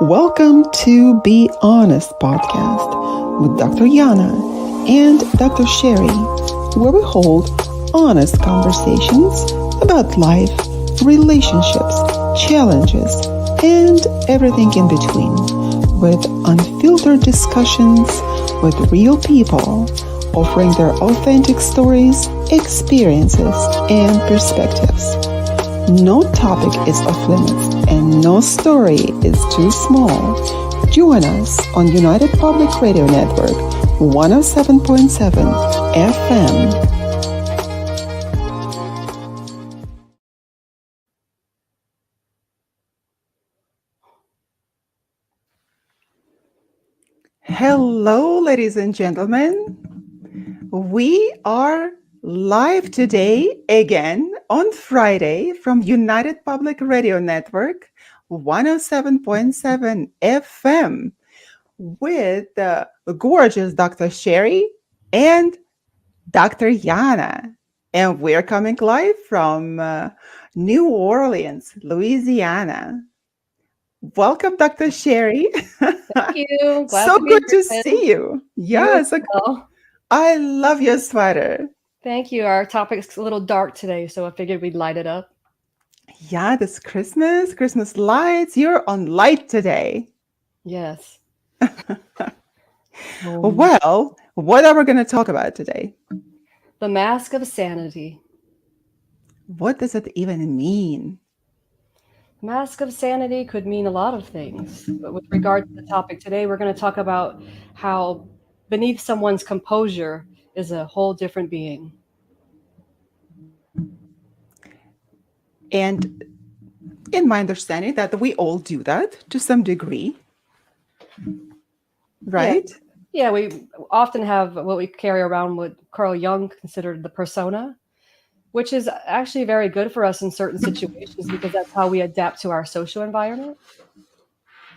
Welcome to Be Honest podcast with Dr. Yana and Dr. Sherry, where we hold honest conversations about life, relationships, challenges, and everything in between, with unfiltered discussions with real people, offering their authentic stories, experiences, and perspectives. No topic is off limits and no story is too small. Join us on United Public Radio Network 107.7 FM. Hello, ladies and gentlemen. We are live today again on Friday from United Public Radio Network 107.7 FM with the gorgeous Dr. Sherry and Dr. Yana. And we're coming live from New Orleans, Louisiana. Welcome, Dr. Sherry. Thank you. Glad So to be good to here. see you. You as Yes, well. I love your sweater. Thank you. Our topic's a little dark today, so I figured we'd light it up. Yeah, this Christmas lights. You're on light today. Yes. Well, what are we going to talk about today? The mask of sanity. What does it even mean? Mask of sanity could mean a lot of things. But with regard to the topic today, we're going to talk about how beneath someone's composure is a whole different being. And in my understanding, that we all do that to some degree, Yeah. right? Yeah, we often have what we carry around what Carl Jung considered the persona, which is actually very good for us in certain situations because that's how we adapt to our social environment.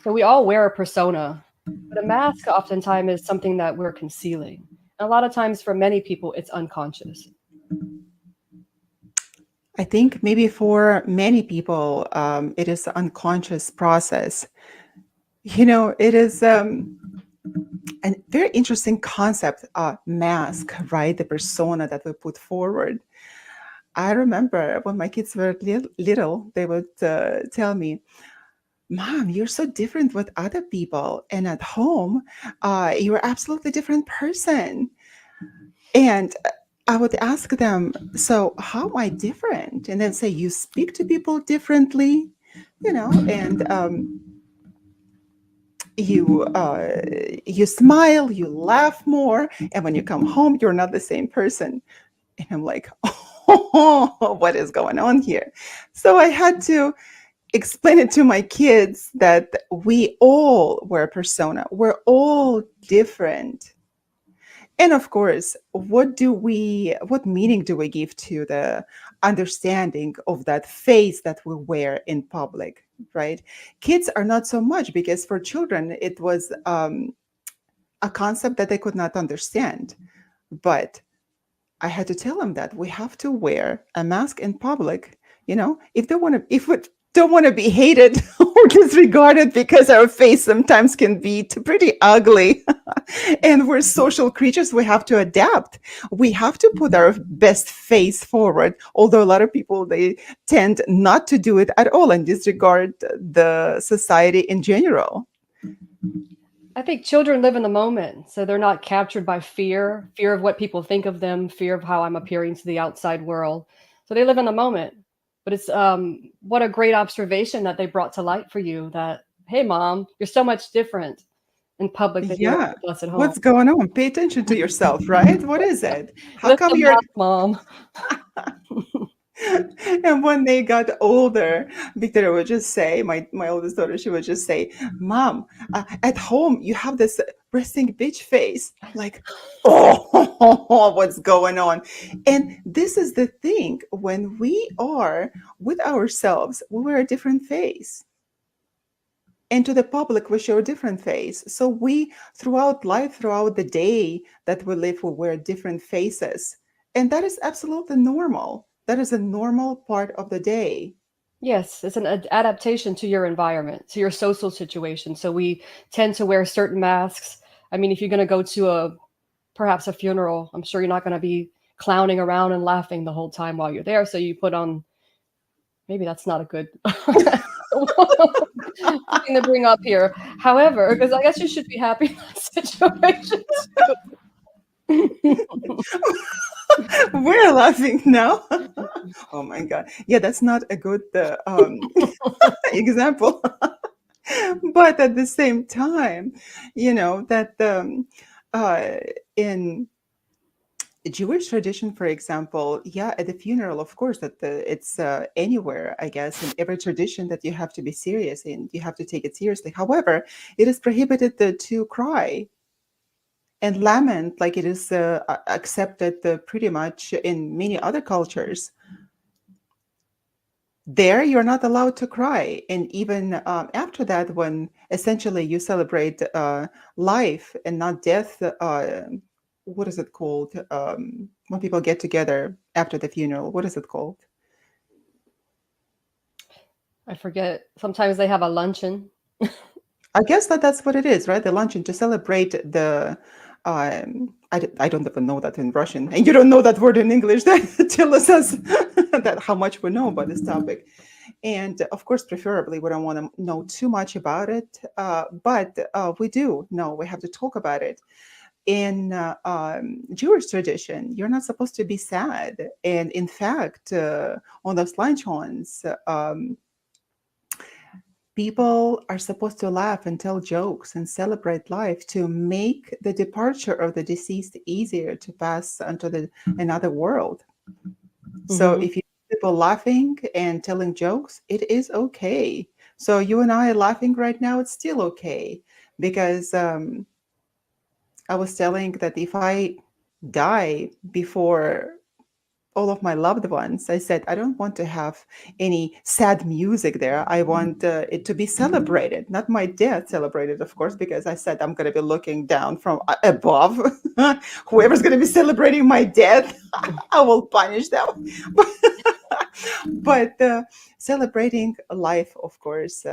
So we all wear a persona, but a mask oftentimes is something that we're concealing. And a lot of times for many people, it's unconscious. I think maybe for many people, it is an unconscious process. It is a very interesting concept, mask, right? The persona that we put forward. I remember when my kids were little, they would tell me, Mom, you're so different with other people. And at home, you're absolutely different person. And I would ask them, so how am I different? And then say, you speak to people differently, and you smile, you laugh more, and when you come home, you're not the same person. And I'm like, oh, what is going on here? So I had to explain it to my kids that we all wear persona. We're all different. And of course, what meaning do we give to the understanding of that face that we wear in public, right? Kids are not so much because for children, it was a concept that they could not understand. But I had to tell them that we have to wear a mask in public. If we don't want to be hated or disregarded because our face sometimes can be pretty ugly, and we're social creatures, we have to adapt. We have to put our best face forward. Although a lot of people they tend not to do it at all and disregard the society in general. I think children live in the moment, so they're not captured by fear of what people think of them, fear of how I'm appearing to the outside world. So they live in the moment. But it's what a great observation that they brought to light for you that, hey, mom, you're so much different in public than you are Yeah. with us at home. What's going on? Pay attention to yourself, right? What is it? How Lift come the you're mask, mom. and when they got older, Victoria would just say, my oldest daughter, she would just say, Mom, at home, you have this resting bitch face. I'm like, oh, what's going on? And this is the thing. When we are with ourselves, we wear a different face. And to the public, we show a different face. So we, throughout life, throughout the day that we live, we wear different faces. And that is absolutely normal. That is a normal part of the day. Yes, it's an adaptation to your environment, to your social situation. So we tend to wear certain masks. I mean, if you're going to go to a perhaps a funeral, I'm sure you're not going to be clowning around and laughing the whole time while you're there. So you put on, maybe that's not a good thing to bring up here. However, because I guess you should be happy in that situation too. We're laughing now. Oh my God. Yeah, that's not a good example. But at the same time, that uh, in Jewish tradition, for example, yeah, at the funeral, of course, it's anywhere, I guess, in every tradition that you have to be serious and you have to take it seriously. However, it is prohibited to cry and lament like it is accepted pretty much in many other cultures. There, you're not allowed to cry. And even after that, when essentially you celebrate life and not death, what is it called? When people get together after the funeral, what is it called? I forget. Sometimes they have a luncheon. I guess that's what it is, right? The luncheon to celebrate the. I don't even know that in Russian, and you don't know that word in English. That tells us that how much we know about this topic. And of course, preferably, we don't want to know too much about it, but we do know we have to talk about it. In Jewish tradition, you're not supposed to be sad. And in fact, on those luncheons, people are supposed to laugh and tell jokes and celebrate life to make the departure of the deceased easier to pass onto another world. So Hmm. if you see people laughing and telling jokes, it is okay. So you and I are laughing right now, it's still okay. Because I was telling that if I die before all of my loved ones, I said, I don't want to have any sad music there. I want it to be celebrated, not my death celebrated, of course, because I said I'm going to be looking down from above. Whoever's going to be celebrating my death, I will punish them. But celebrating life, of course.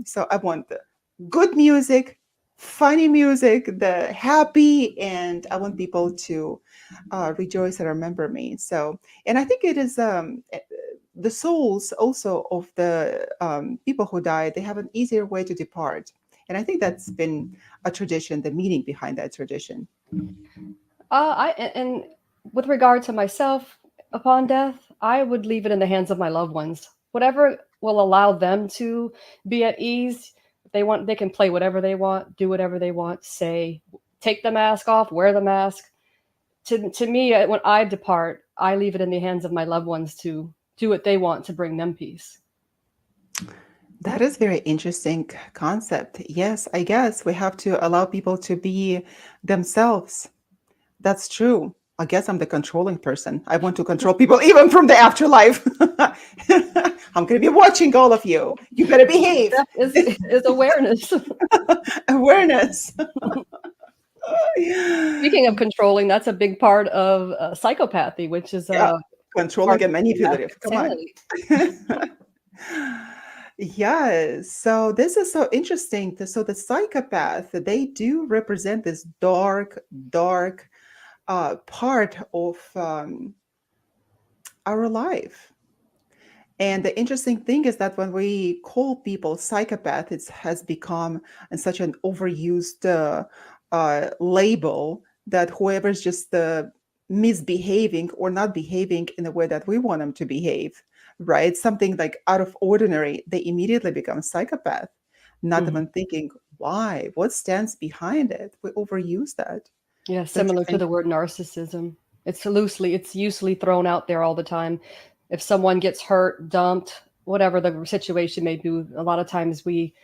So I want the good music, funny music, the happy, and I want people to rejoice and remember me. So, and I think it is the souls also of the people who died. They have an easier way to depart, and I think that's been a tradition. The meaning behind that tradition. And with regard to myself, upon death, I would leave it in the hands of my loved ones. Whatever will allow them to be at ease. If they want, they can play whatever they want, do whatever they want, say, take the mask off, wear the mask. To me, when I depart, I leave it in the hands of my loved ones to do what they want to bring them peace. That is very interesting concept. Yes, I guess we have to allow people to be themselves. That's true. I guess I'm the controlling person. I want to control people even from the afterlife. I'm going to be watching all of you. You better behave. That is awareness. Awareness. Speaking of controlling, that's a big part of psychopathy, which is Yeah, part controlling and of manipulative. Come on. insanity. Yes. So this is so interesting. So the psychopath, they do represent this dark, dark part of our life. And the interesting thing is that when we call people psychopath, it has become such an overused label that whoever's just misbehaving or not behaving in the way that we want them to behave, right? Something like out of ordinary, they immediately become psychopath, not Mhm. even thinking why, what stands behind it. We overuse that, Yeah, don't you similar to think? the word narcissism. It's usually thrown out there all the time. If someone gets hurt, dumped, whatever the situation may be, a lot of times we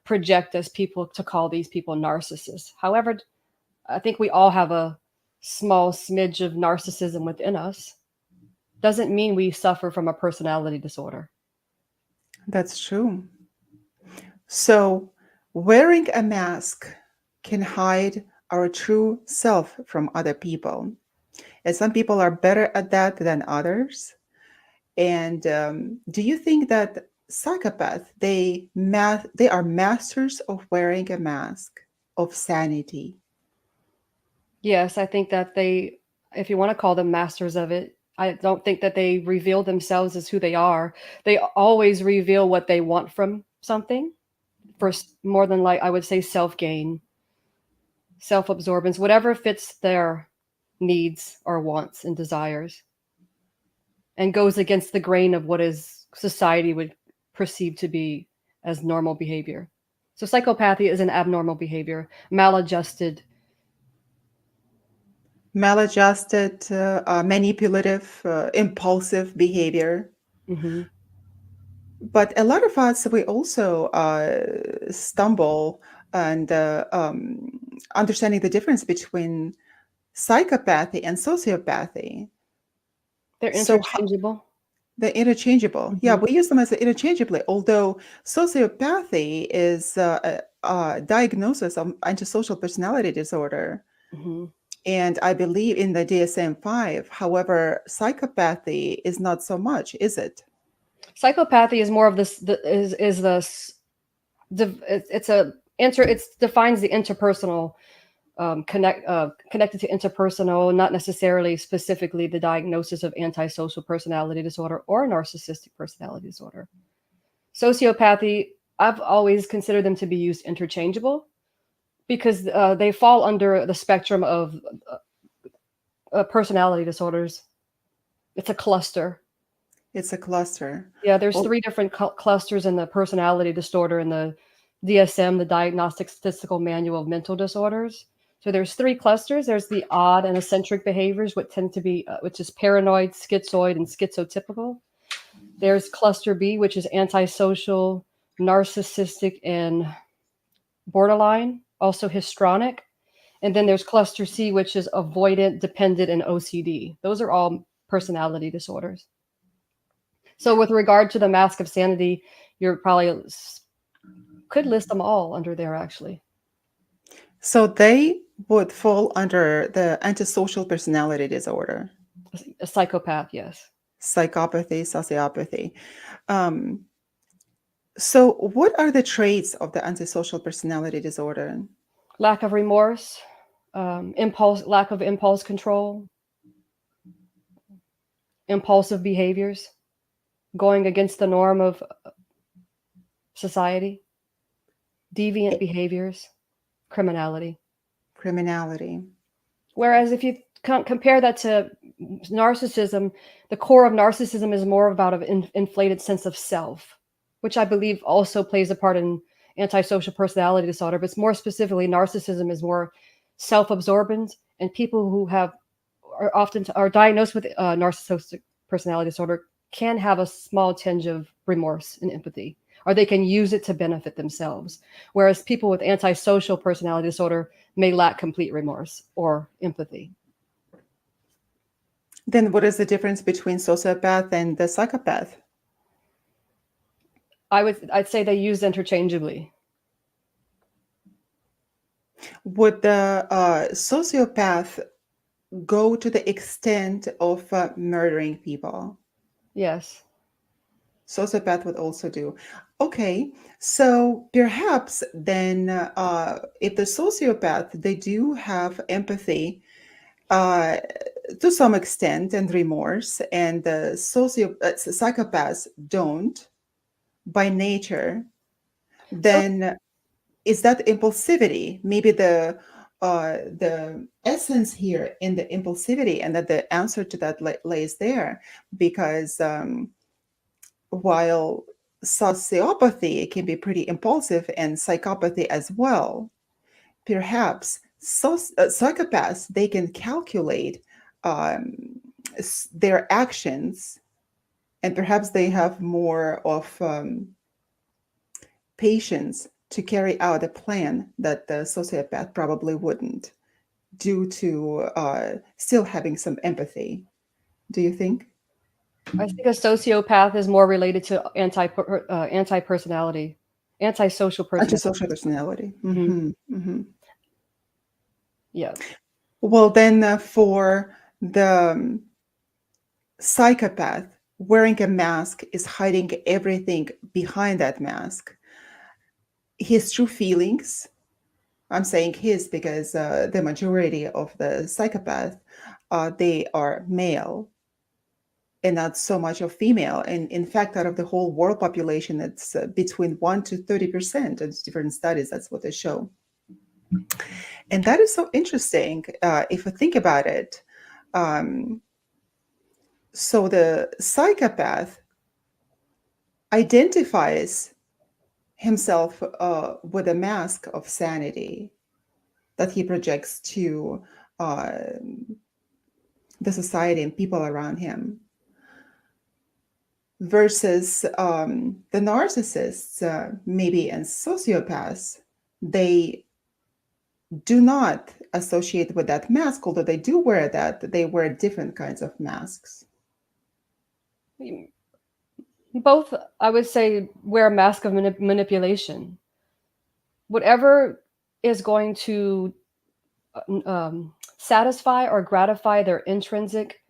project as people to call these people narcissists. However, I think we all have a small smidge of narcissism within us. Doesn't mean we suffer from a personality disorder. That's true. So, wearing a mask can hide our true self from other people. And some people are better at that than others. And do you think that psychopath, they are masters of wearing a mask of sanity. Yes, I think that they, if you want to call them masters of it, I don't think that they reveal themselves as who they are. They always reveal what they want from something for more than, like, I would say, self gain, self absorbance, whatever fits their needs or wants and desires, and goes against the grain of what is society would perceive to be as normal behavior. So psychopathy is an abnormal behavior, maladjusted. Maladjusted, manipulative, impulsive behavior. Hmm. But a lot of us, we also stumble and understanding the difference between psychopathy and sociopathy. They're So interchangeable. they're interchangeable. Yeah, Hmm. we use them as interchangeably, although sociopathy is a diagnosis of antisocial personality disorder. Hmm. And I believe in the DSM-5. However, psychopathy is not so much, is it? Psychopathy is more of this, is the it's a inter it defines the interpersonal, connected to interpersonal, not necessarily specifically the diagnosis of antisocial personality disorder or narcissistic personality disorder. Sociopathy, I've always considered them to be used interchangeable because they fall under the spectrum of personality disorders. It's a cluster. It's a cluster. Yeah, there's Well, three different clusters in the personality disorder in the DSM, the Diagnostic Statistical Manual of Mental Disorders. So there's three clusters. There's the odd and eccentric behaviors, what tend to be, which is paranoid, schizoid, and schizotypical. There's cluster B, which is antisocial, narcissistic, and borderline, also histrionic. And then there's cluster C, which is avoidant, dependent, and OCD. Those are all personality disorders. So, with regard to the Mask of Sanity, you're probably could list them all under there actually. so they would fall under the antisocial personality disorder, A psychopath, yes. psychopathy, sociopathy. Um, so, what are the traits of the antisocial personality disorder? Lack of remorse, lack of impulse control, impulsive behaviors, going against the norm of society, deviant I- behaviors, criminality. Criminality. Whereas if you compare that to narcissism, the core of narcissism is more about an inflated sense of self, which I believe also plays a part in antisocial personality disorder. But more specifically, narcissism is more self-absorbent, and people who have are often are diagnosed with narcissistic personality disorder can have a small tinge of remorse and empathy, or they can use it to benefit themselves. Whereas people with antisocial personality disorder may lack complete remorse or empathy. Then, what is the difference between sociopath and the psychopath? I'd say they use interchangeably. Would the sociopath go to the extent of murdering people? Yes. Sociopath would also do. Okay, so perhaps then, if the sociopath, they do have empathy uh, to some extent and remorse, and the psychopaths don't by nature, So then is that impulsivity? Maybe the essence here in the impulsivity, and that the answer to that lays there, because while sociopathy can be pretty impulsive and psychopathy as well, perhaps psychopaths, they can calculate um, their actions, and perhaps they have more of patience to carry out a plan that the sociopath probably wouldn't, due to still having some empathy. Do you think? I think a sociopath is more related to anti personality, antisocial personality. Antisocial personality. Hmm. Yeah. Well, then for the psychopath, wearing a mask is hiding everything behind that mask. His true feelings, I'm saying his because the majority of the psychopath, they are male and not so much of female. And in fact, out of the whole world population, it's between 1 to 30%. It's different studies, that's what they show. And that is so interesting if you think about it. Um, so the psychopath identifies himself with a mask of sanity that he projects to uh, the society and people around him, versus the narcissists, maybe, and sociopaths. They do not associate with that mask, although they do wear that. They wear different kinds of masks. Both, I would say, wear a mask of manipulation. Whatever is going to satisfy or gratify their intrinsic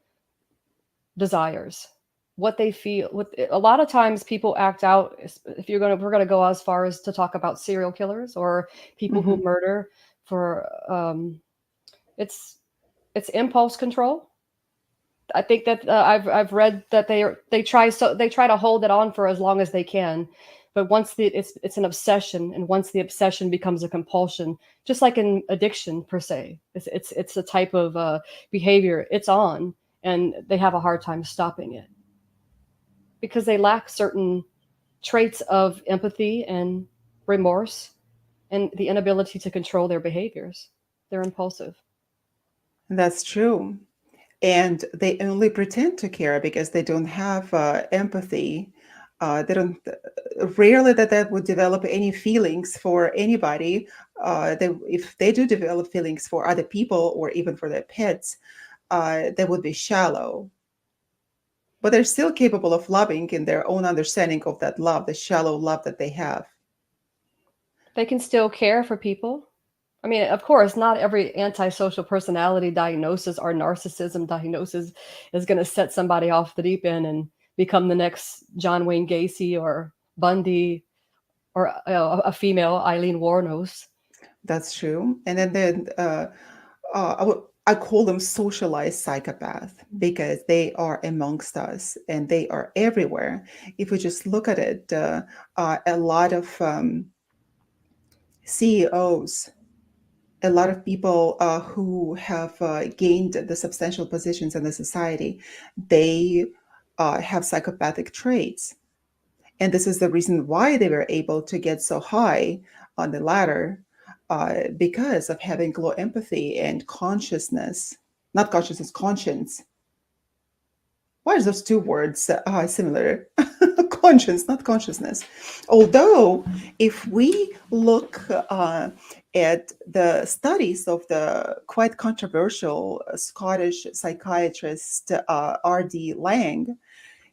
desires, what they feel. What a lot of times people act out. If we're gonna go as far as to talk about serial killers or people who Mm-hmm. murder for, it's it's impulse control. I think that I've read that they try to hold it on for as long as they can, but once it's an obsession, and once the obsession becomes a compulsion, just like an addiction per se, it's a type of behavior. It's on, and they have a hard time stopping it because they lack certain traits of empathy and remorse and the inability to control their behaviors. They're impulsive. That's true. And they only pretend to care because they don't have empathy. They don't, rarely that would develop any feelings for anybody. If they do develop feelings for other people or even for their pets, they would be shallow. But they're still capable of loving in their own understanding of that love, the shallow love that they have. They can still care for people. I mean, of course, not every antisocial personality diagnosis or narcissism diagnosis is going to set somebody off the deep end and become the next John Wayne Gacy or Bundy or a female Eileen Wuornos. That's true. And then I call them socialized psychopath because they are amongst us and they are everywhere. If we just look at it, a lot of CEOs, a lot of people who have gained the substantial positions in the society, they have psychopathic traits. And this is the reason why they were able to get so high on the ladder, because of having low empathy and consciousness, not consciousness, conscience. Why is those two words similar? Conscience, not consciousness. Although, if we look at the studies of the quite controversial Scottish psychiatrist R.D. Laing,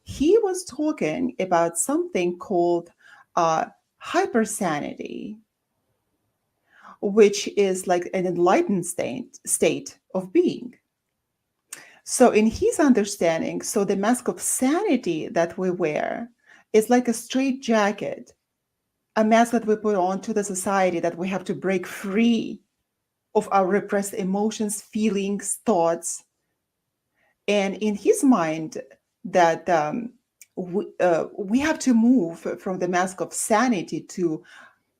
he was talking about something called hypersanity, which is like an enlightened state of being. So, in his understanding, so the mask of sanity that we wear is like a straight jacket, a mask that we put on to the society that we have to break free of our repressed emotions, feelings, thoughts. And in his mind, that we have to move from the mask of sanity to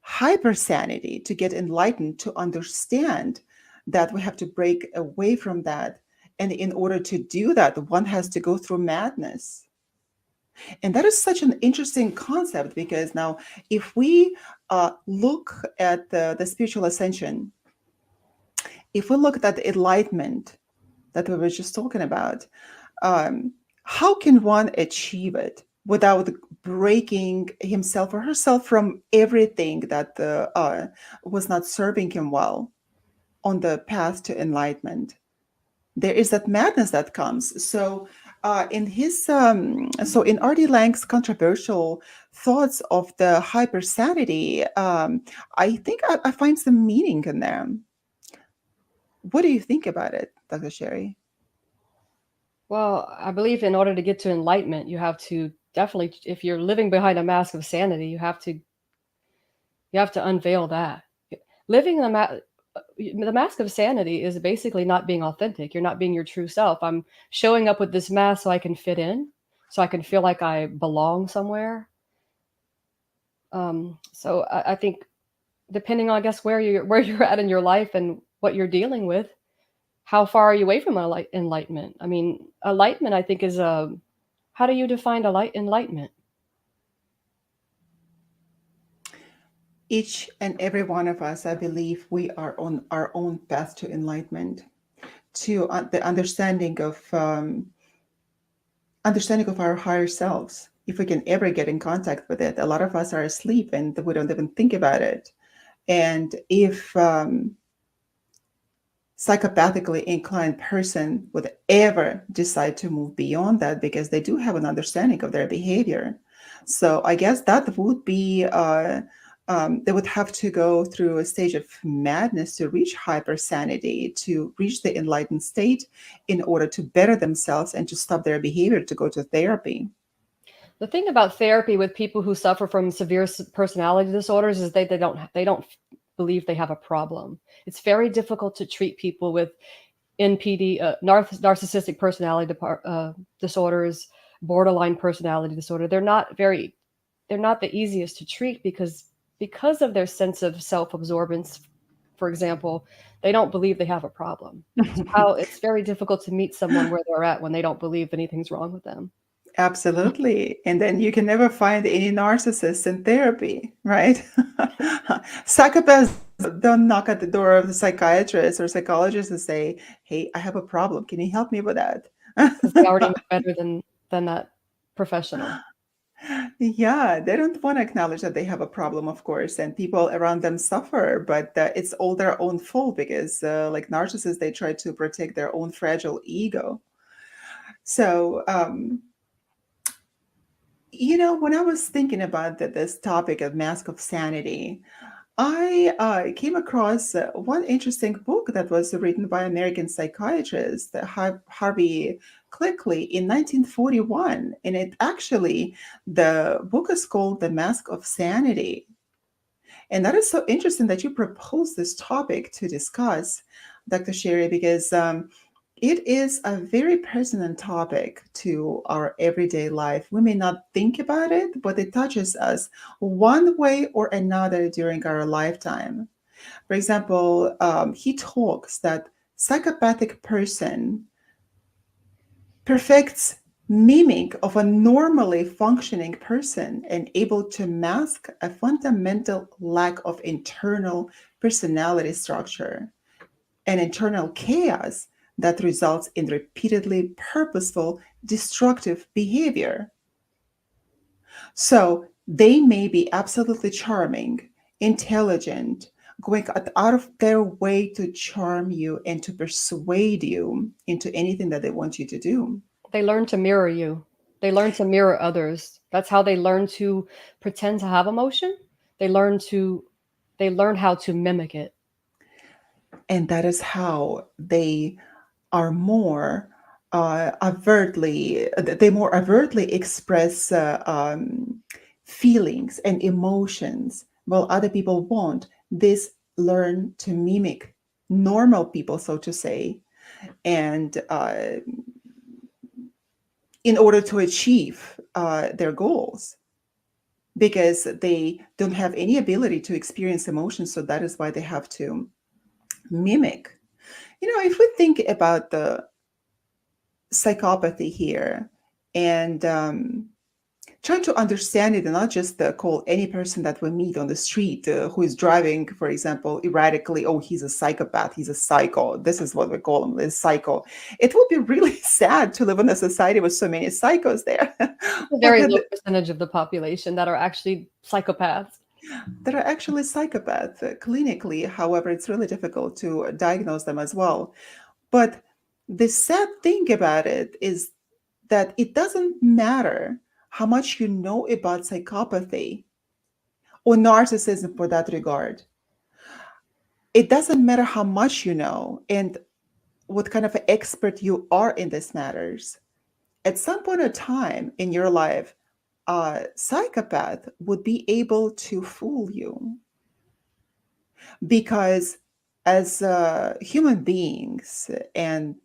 hypersanity to get enlightened, to understand that we have to break away from that. And in order to do that, one has to go through madness. And that is such an interesting concept because now, if we look at the spiritual ascension, if we look at the enlightenment that we were just talking about, how can one achieve it without breaking himself or herself from everything that was not serving him well on the path to enlightenment? There is that madness that comes. So, so in R.D. Laing's controversial thoughts of the hypersanity, I think I find some meaning in them. What do you think about it, Dr. Sherry? Well, I believe in order to get to enlightenment, you have to definitely, if you're living behind a mask of sanity, you have to unveil that. Living the mask of sanity is basically not being authentic. You're not being your true self. I'm showing up with this mask so I can fit in, so I can feel like I belong somewhere. So I think depending on, I guess, where you're at in your life and what you're dealing with, how far are you away from enlightenment? I mean, enlightenment, I think, is a, how do you define enlightenment? Each and every one of us, I believe, we are on our own path to enlightenment, to the understanding of our higher selves. If we can ever get in contact with it, a lot of us are asleep and we don't even think about it. And if psychopathically inclined person would ever decide to move beyond that, because they do have an understanding of their behavior. So I guess that would be they would have to go through a stage of madness to reach hypersanity, to reach the enlightened state, in order to better themselves and to stop their behavior, to go to therapy. The thing about therapy with people who suffer from severe personality disorders is they don't believe they have a problem. It's very difficult to treat people with NPD, narcissistic personality disorders, borderline personality disorder. They're not the easiest to treat because of their sense of self-absorbance. For example, they don't believe they have a problem. So how it's very difficult to meet someone where they're at when they don't believe anything's wrong with them. Absolutely. And then you can never find any narcissists in therapy, right? Psychopaths don't knock at the door of the psychiatrist or psychologist and say, "Hey, I have a problem. Can you help me with that?" Because they already know better than that professional. Yeah, they don't want to acknowledge that they have a problem, of course, and people around them suffer, but it's all their own fault because, like narcissists, they try to protect their own fragile ego. So, when I was thinking about this topic of mask of sanity, I came across one interesting book that was written by American psychiatrist Harvey Clickley in 1941, and the book is called "The Mask of Sanity." And that is so interesting that you proposed this topic to discuss, Dr. Sherry, because it is a very pertinent topic to our everyday life. We may not think about it, but it touches us one way or another during our lifetime. For example, he talks that psychopathic person perfects miming of a normally functioning person and able to mask a fundamental lack of internal personality structure and internal chaos that results in repeatedly purposeful destructive behavior. So they may be absolutely charming, intelligent, going out of their way to charm you and to persuade you into anything that they want you to do. They learn to mirror you. They learn to mirror others. That's how they learn to pretend to have emotion. They learn to they learn how to mimic it. And that is how are more they more overtly express feelings and emotions, while other people won't. This learn to mimic normal people, so to say, and in order to achieve their goals, because they don't have any ability to experience emotions, so that is why they have to mimic. If we think about the psychopathy here, and trying to understand it, and not just call any person that we meet on the street who is driving, for example, erratically, "Oh, he's a psychopath, he's a psycho." This is what we call him, is psycho. It would be really sad to live in a society with so many psychos there. It's a What very had low percentage of the population that are actually psychopaths. that are actually psychopaths clinically. However, it's really difficult to diagnose them as well. But the sad thing about it is that it doesn't matter how much you know about psychopathy or narcissism for that regard. It doesn't matter how much you know. And what kind of an expert you are in these matters. At some point in time in your life, a psychopath would be able to fool you because, as human beings and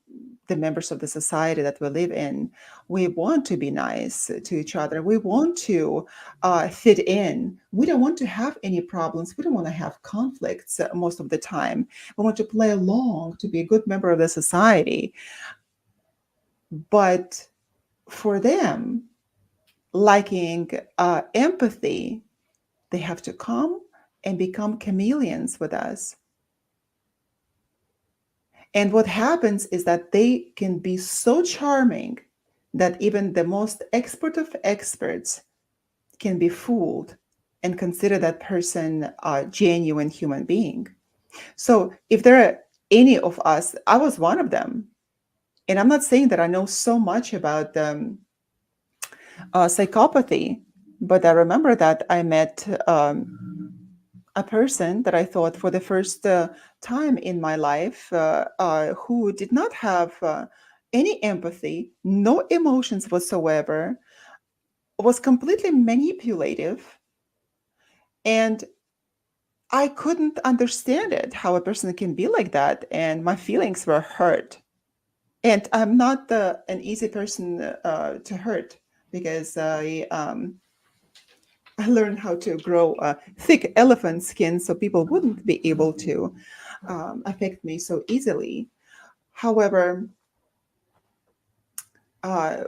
the members of the society that we live in, we want to be nice to each other. We want to fit in. We don't want to have any problems. We don't want to have conflicts most of the time. We want to play along to be a good member of the society. But for them, liking empathy, they have to come and become chameleons with us. And what happens is that they can be so charming that even the most expert of experts can be fooled and consider that person a genuine human being. So if there are any of us, I was one of them. And I'm not saying that I know so much about psychopathy, but I remember that I met a person that I thought for the first time in my life who did not have any empathy, no emotions whatsoever, was completely manipulative, and I couldn't understand it, how a person can be like that, and my feelings were hurt. And I'm not an easy person to hurt because I learned how to grow a thick elephant skin so people wouldn't be able to affect me so easily. However,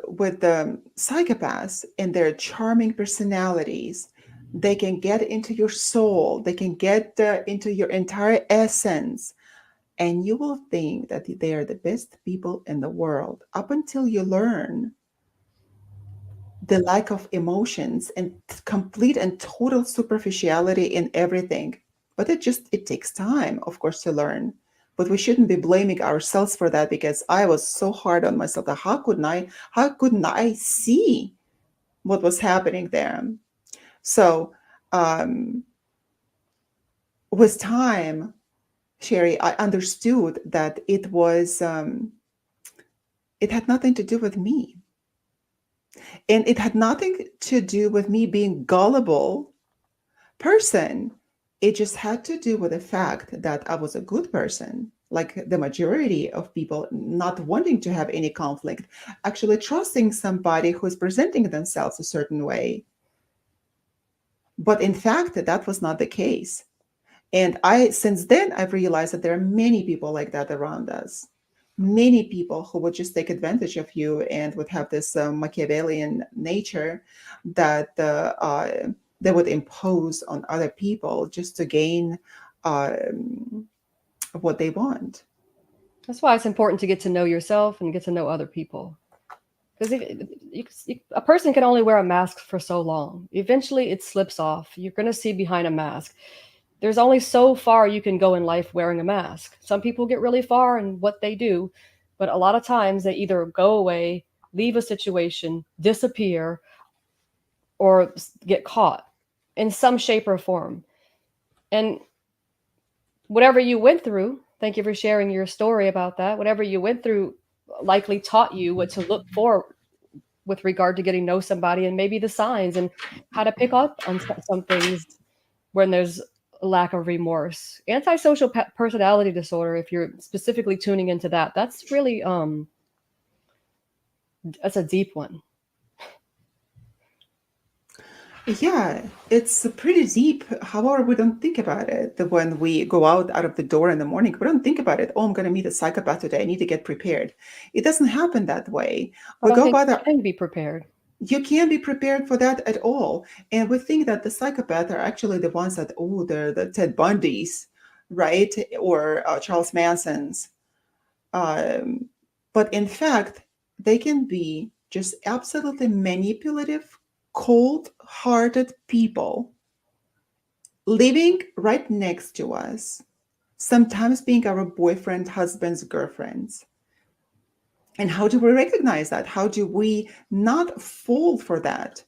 with the psychopaths and their charming personalities, they can get into your soul, they can get into your entire essence, and you will think that they are the best people in the world up until you learn the lack of emotions and complete and total superficiality in everything. But it takes time, of course, to learn. But we shouldn't be blaming ourselves for that because I was so hard on myself that how couldn't I see what was happening there? So um, with time, Sherry, I understood that it had nothing to do with me. And it had nothing to do with me being gullible person. It just had to do with the fact that I was a good person, like the majority of people, not wanting to have any conflict, actually trusting somebody who's presenting themselves a certain way. But in fact, that was not the case. And since then, I've realized that there are many people like that around us. Many people who would just take advantage of you and would have this Machiavellian nature that they would impose on other people just to gain what they want. That's why it's important to get to know yourself and get to know other people. Because a person can only wear a mask for so long. Eventually, it slips off. You're going to see behind a mask. There's only so far you can go in life wearing a mask. Some people get really far in what they do, but a lot of times they either go away, leave a situation, disappear, or get caught in some shape or form. And whatever you went through, thank you for sharing your story about that. Whatever you went through likely taught you what to look for with regard to getting to know somebody and maybe the signs and how to pick up on some things when there's a lack of remorse. Antisocial personality disorder, if you're specifically tuning into that, that's really that's a deep one. Yeah, it's pretty deep. However, we don't think about it when we go out of the door in the morning. We don't think about it. Oh, I'm going to meet a psychopath today. I need to get prepared. It doesn't happen that way. I We don't go think by you the can be prepared. You can't be prepared for that at all. And we think that the psychopaths are actually the ones that, oh, they're the Ted Bundys, right? Or Charles Mansons. Um, but in fact, they can be just absolutely manipulative, cold hearted people living right next to us, sometimes being our boyfriend, husbands, girlfriends. And how do we recognize that? How do we not fall for that?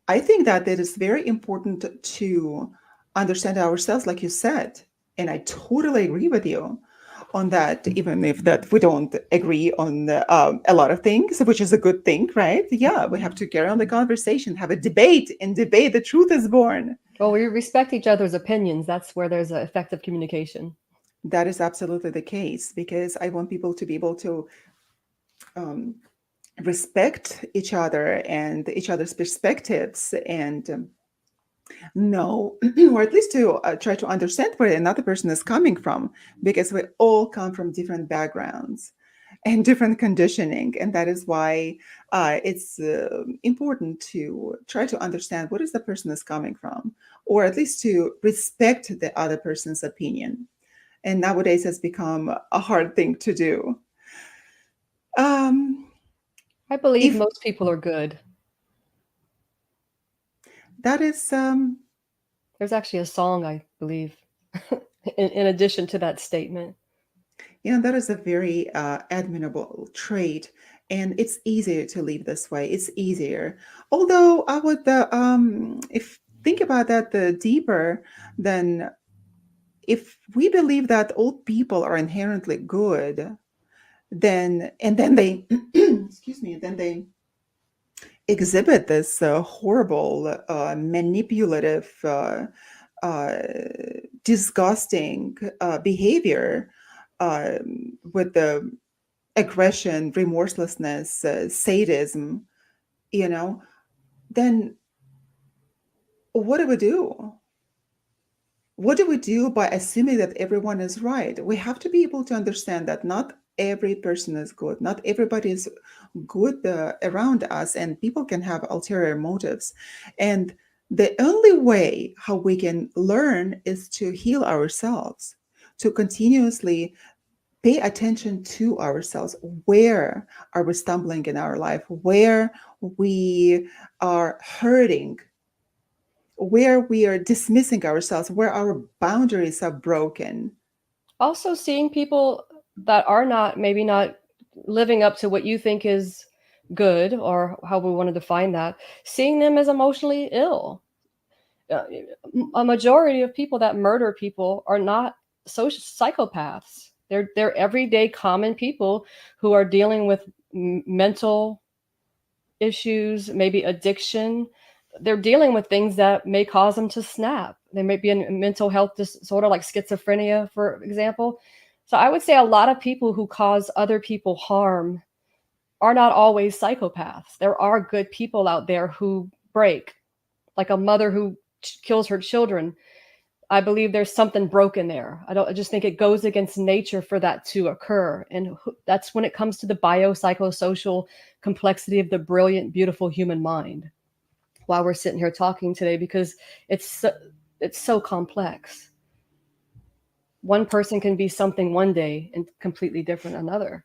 I think that it is very important to understand ourselves, like you said, and I totally agree with you. on that, even if that we don't agree on a lot of things, which is a good thing, right? Yeah, we have to carry on the conversation, have a debate. In debate, the truth is born. Well, we respect each other's opinions. That's where there's a effective communication. That is absolutely the case because I want people to be able to um, respect each other and each other's perspectives and know, or at least to try to understand where another person is coming from, because we all come from different backgrounds and different conditioning. And that is why it's important to try to understand what is the person is coming from, or at least to respect the other person's opinion. And nowadays has become a hard thing to do. Um, I believe if most people are good. that is, There's actually a song, I believe, in addition to that statement. that is a very admirable trait. And it's easier to live this way. It's easier. Although I would, if think about that the deeper, then if we believe that all people are inherently good, then and then they, excuse me, then they exhibit this horrible, manipulative, uh, disgusting behavior with the aggression, remorselessness, sadism, you know, then what do we do? What do we do by assuming that everyone is right? We have to be able to understand that not every person is good, not everybody is good around us, and people can have ulterior motives. And the only way how we can learn is to heal ourselves, to continuously pay attention to ourselves. Where are we stumbling in our life? Where we are hurting, where we are dismissing ourselves, where our boundaries are broken. Also, seeing people that are not, maybe not living up to what you think is good or how we want to define that, seeing them as emotionally ill. Uh, a majority of people that murder people are not social psychopaths. They're everyday common people who are dealing with mental issues, maybe addiction. They're dealing with things that may cause them to snap. They may be in a mental health disorder like schizophrenia, for example. So I would say a lot of people who cause other people harm are not always psychopaths. There are good people out there who break, like a mother who kills her children. I believe there's something broken there. I just think it goes against nature for that to occur. And that's when it comes to the biopsychosocial complexity of the brilliant, beautiful human mind. While we're sitting here talking today, because it's so, it's so complex. One person can be something one day and completely different another.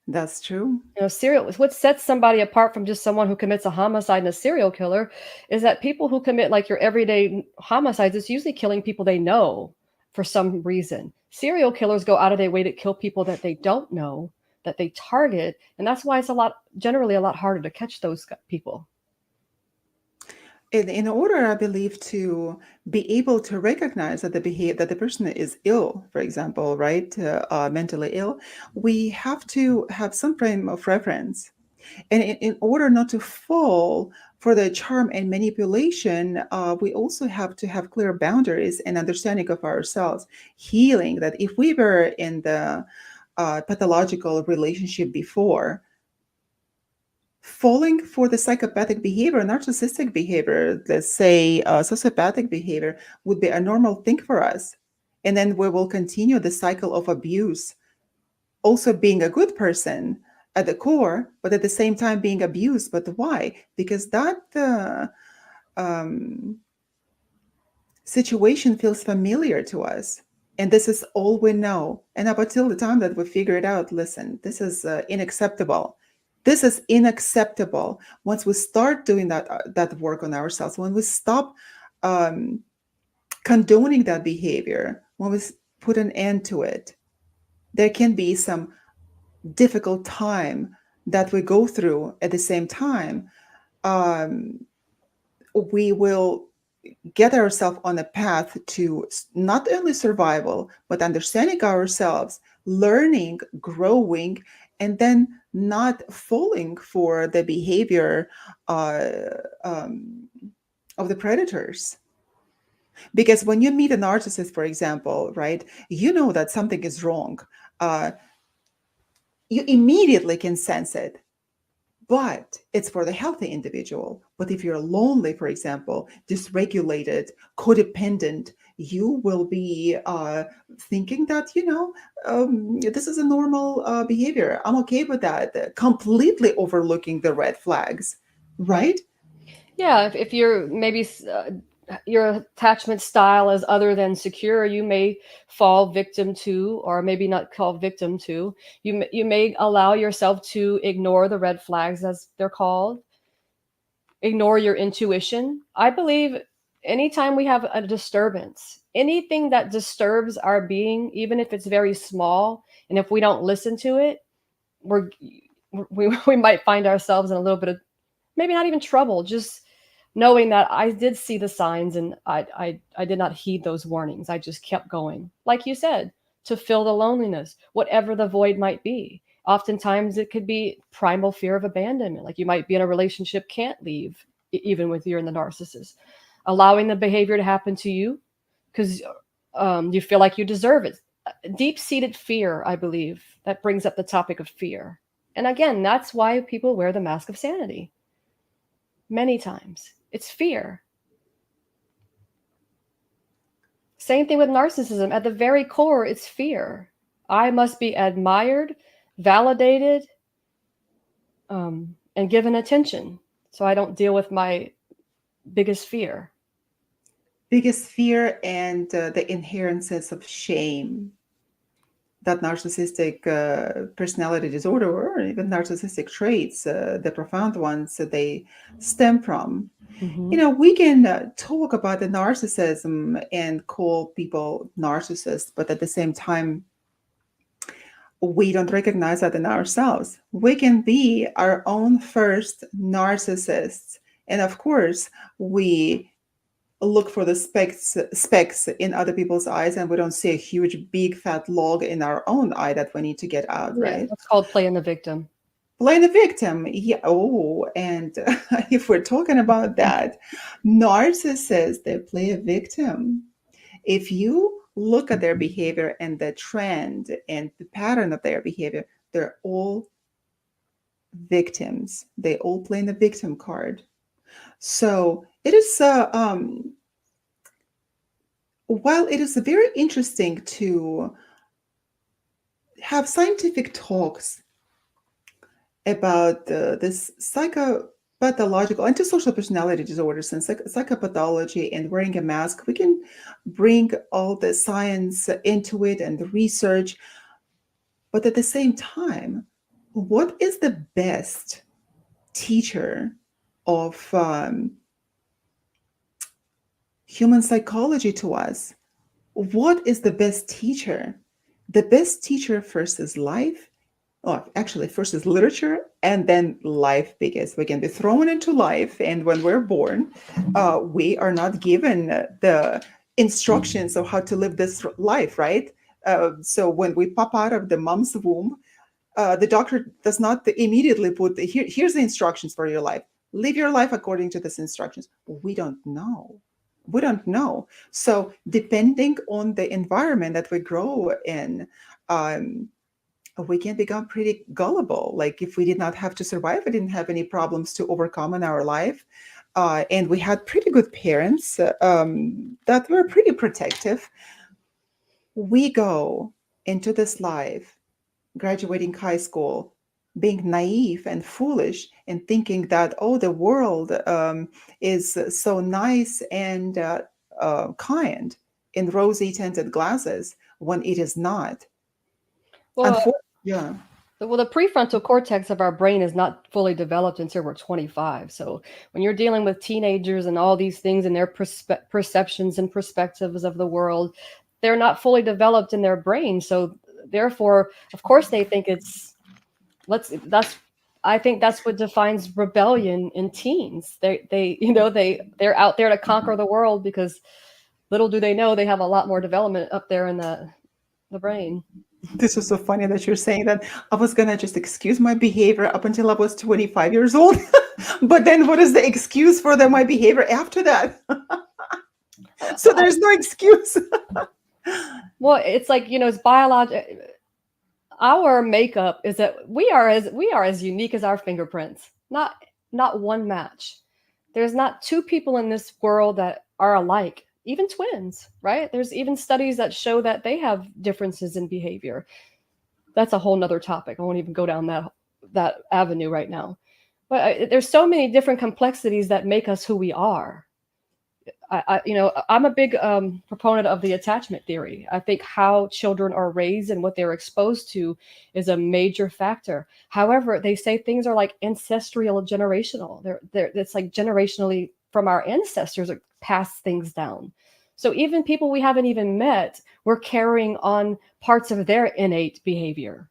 That's true. Serial, what sets somebody apart from just someone who commits a homicide and a serial killer is that people who commit like your everyday homicides, it's usually killing people they know for some reason. Serial killers go out of their way to kill people that they don't know, that they target, and that's why it's generally a lot harder to catch those people. In order, I believe, to be able to recognize that the person is ill, for example, right, mentally ill, we have to have some frame of reference. And in order not to fall for the charm and manipulation, we also have to have clear boundaries and understanding of ourselves. Healing that if we were in the pathological relationship before, falling for the psychopathic behavior, narcissistic behavior, let's say sociopathic behavior, would be a normal thing for us. And then we will continue the cycle of abuse, also being a good person at the core, but at the same time being abused. But why? Because that um, situation feels familiar to us. And this is all we know. And up until the time that we figure it out, listen, this is unacceptable. This is unacceptable. Once we start doing that work on ourselves, when we stop um, condoning that behavior, when we put an end to it, there can be some difficult time that we go through at the same time. Um, we will get ourselves on a path to not only survival, but understanding ourselves, learning, growing, and then not falling for the behavior uh, um, of the predators. Because when you meet a narcissist, for example, right, you know that something is wrong. Uh, you immediately can sense it, but it's for the healthy individual. But if you're lonely, for example, dysregulated, codependent, you will be thinking that, this is a normal behavior. I'm okay with that, completely overlooking the red flags, right? Yeah, if you're maybe your attachment style is other than secure, you may fall victim to, or maybe not call victim to. You may allow yourself to ignore the red flags, as they're called, ignore your intuition. I believe anytime we have a disturbance, anything that disturbs our being, even if it's very small, and if we don't listen to it, we're we might find ourselves in a little bit of, maybe not even trouble, just knowing that I did see the signs, and I did not heed those warnings. I just kept going, like you said, to fill the loneliness, whatever the void might be. Oftentimes it could be primal fear of abandonment, like you might be in a relationship, can't leave, even with you're in the narcissist, allowing the behavior to happen to you because you feel like you deserve it. Deep-seated fear, I believe, that brings up the topic of fear. And again, that's why people wear the mask of sanity. Many times it's fear. Same thing with narcissism. At the very core, it's fear. I must be admired, validated, and given attention, so I don't deal with my biggest fear. Biggest fear and the inherent sense of shame that narcissistic personality disorder or even narcissistic traits, the profound ones that they stem from. Mm-hmm. We can talk about the narcissism and call people narcissists, but at the same time, we don't recognize that in ourselves. We can be our own first narcissists. And of course, we look for the specks in other people's eyes, and we don't see a huge big fat log in our own eye that we need to get out, Yeah, right? that's called playing the victim. Blame the victim. Yeah. Oh, and if we're talking about that, narcissists, they play a victim. If you look at their behavior and the trend and the pattern of their behavior, they're all victims. They all play in the victim card. So it is, while it is very interesting to have scientific talks about this psychopathological antisocial personality disorders and psychopathology and wearing a mask, we can bring all the science into it and the research. But at the same time, what is the best teacher of human psychology to us? What is the best teacher? The best teacher first is life. Oh, actually, first is literature and then life, because we can be thrown into life. And when we're born, we are not given the instructions of how to live this life, right? So when we pop out of the mom's womb, the doctor does not immediately put, here's the instructions for your life. Live your life according to these instructions. We don't know. We don't know. So depending on the environment that we grow in, um, we can become pretty gullible. Like if we did not have to survive, we didn't have any problems to overcome in our life, and we had pretty good parents that were pretty protective. We go into this life, graduating high school, being naive and foolish and thinking that, oh, the world is so nice and kind in rosy tinted glasses when it is not. Well, Unfortunately, yeah. the prefrontal cortex of our brain is not fully developed until we're 25. So when you're dealing with teenagers and all these things and their perceptions and perspectives of the world, they're not fully developed in their brain. So therefore, of course, they think it's, let's, that's, I think that's what defines rebellion in teens. They're out there to conquer the world because little do they know they have a lot more development up there in the brain. This is so funny that you're saying that. I was gonna just excuse my behavior up until I was 25 years old. But then what is the excuse for my behavior after that? So there's no excuse. Well, it's like, it's biological. Our makeup is that we are as unique as our fingerprints. Not one match. There's not two people in this world that are alike, even twins, right? There's even studies that show that they have differences in behavior. That's a whole nother topic. I won't even go down that avenue right now. But there's so many different complexities that make us who we are. I'm a big proponent of the attachment theory. I think how children are raised and what they're exposed to is a major factor. However, they say things are like ancestral, generational. It's like generationally from our ancestors pass things down. So even people we haven't even met, we're carrying on parts of their innate behavior.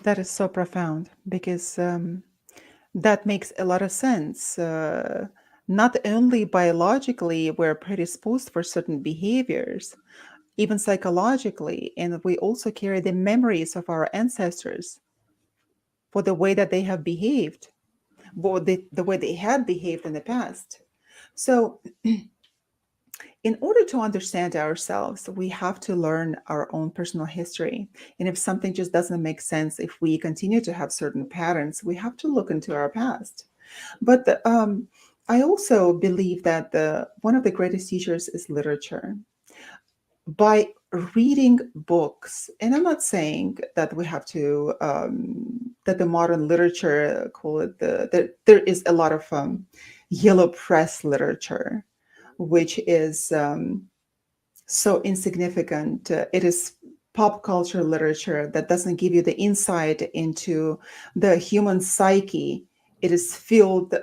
That is so profound because that makes a lot of sense. Not only biologically, we're predisposed for certain behaviors, even psychologically, and we also carry the memories of our ancestors for the way that they have behaved, or the way they had behaved in the past. So, in order to understand ourselves, we have to learn our own personal history. And if something just doesn't make sense, if we continue to have certain patterns, we have to look into our past. But I also believe that one of the greatest teachers is literature. By reading books, and I'm not saying that we have to, that the modern literature, call it there is a lot of yellow press literature, which is so insignificant. It is pop culture literature that doesn't give you the insight into the human psyche. It is filled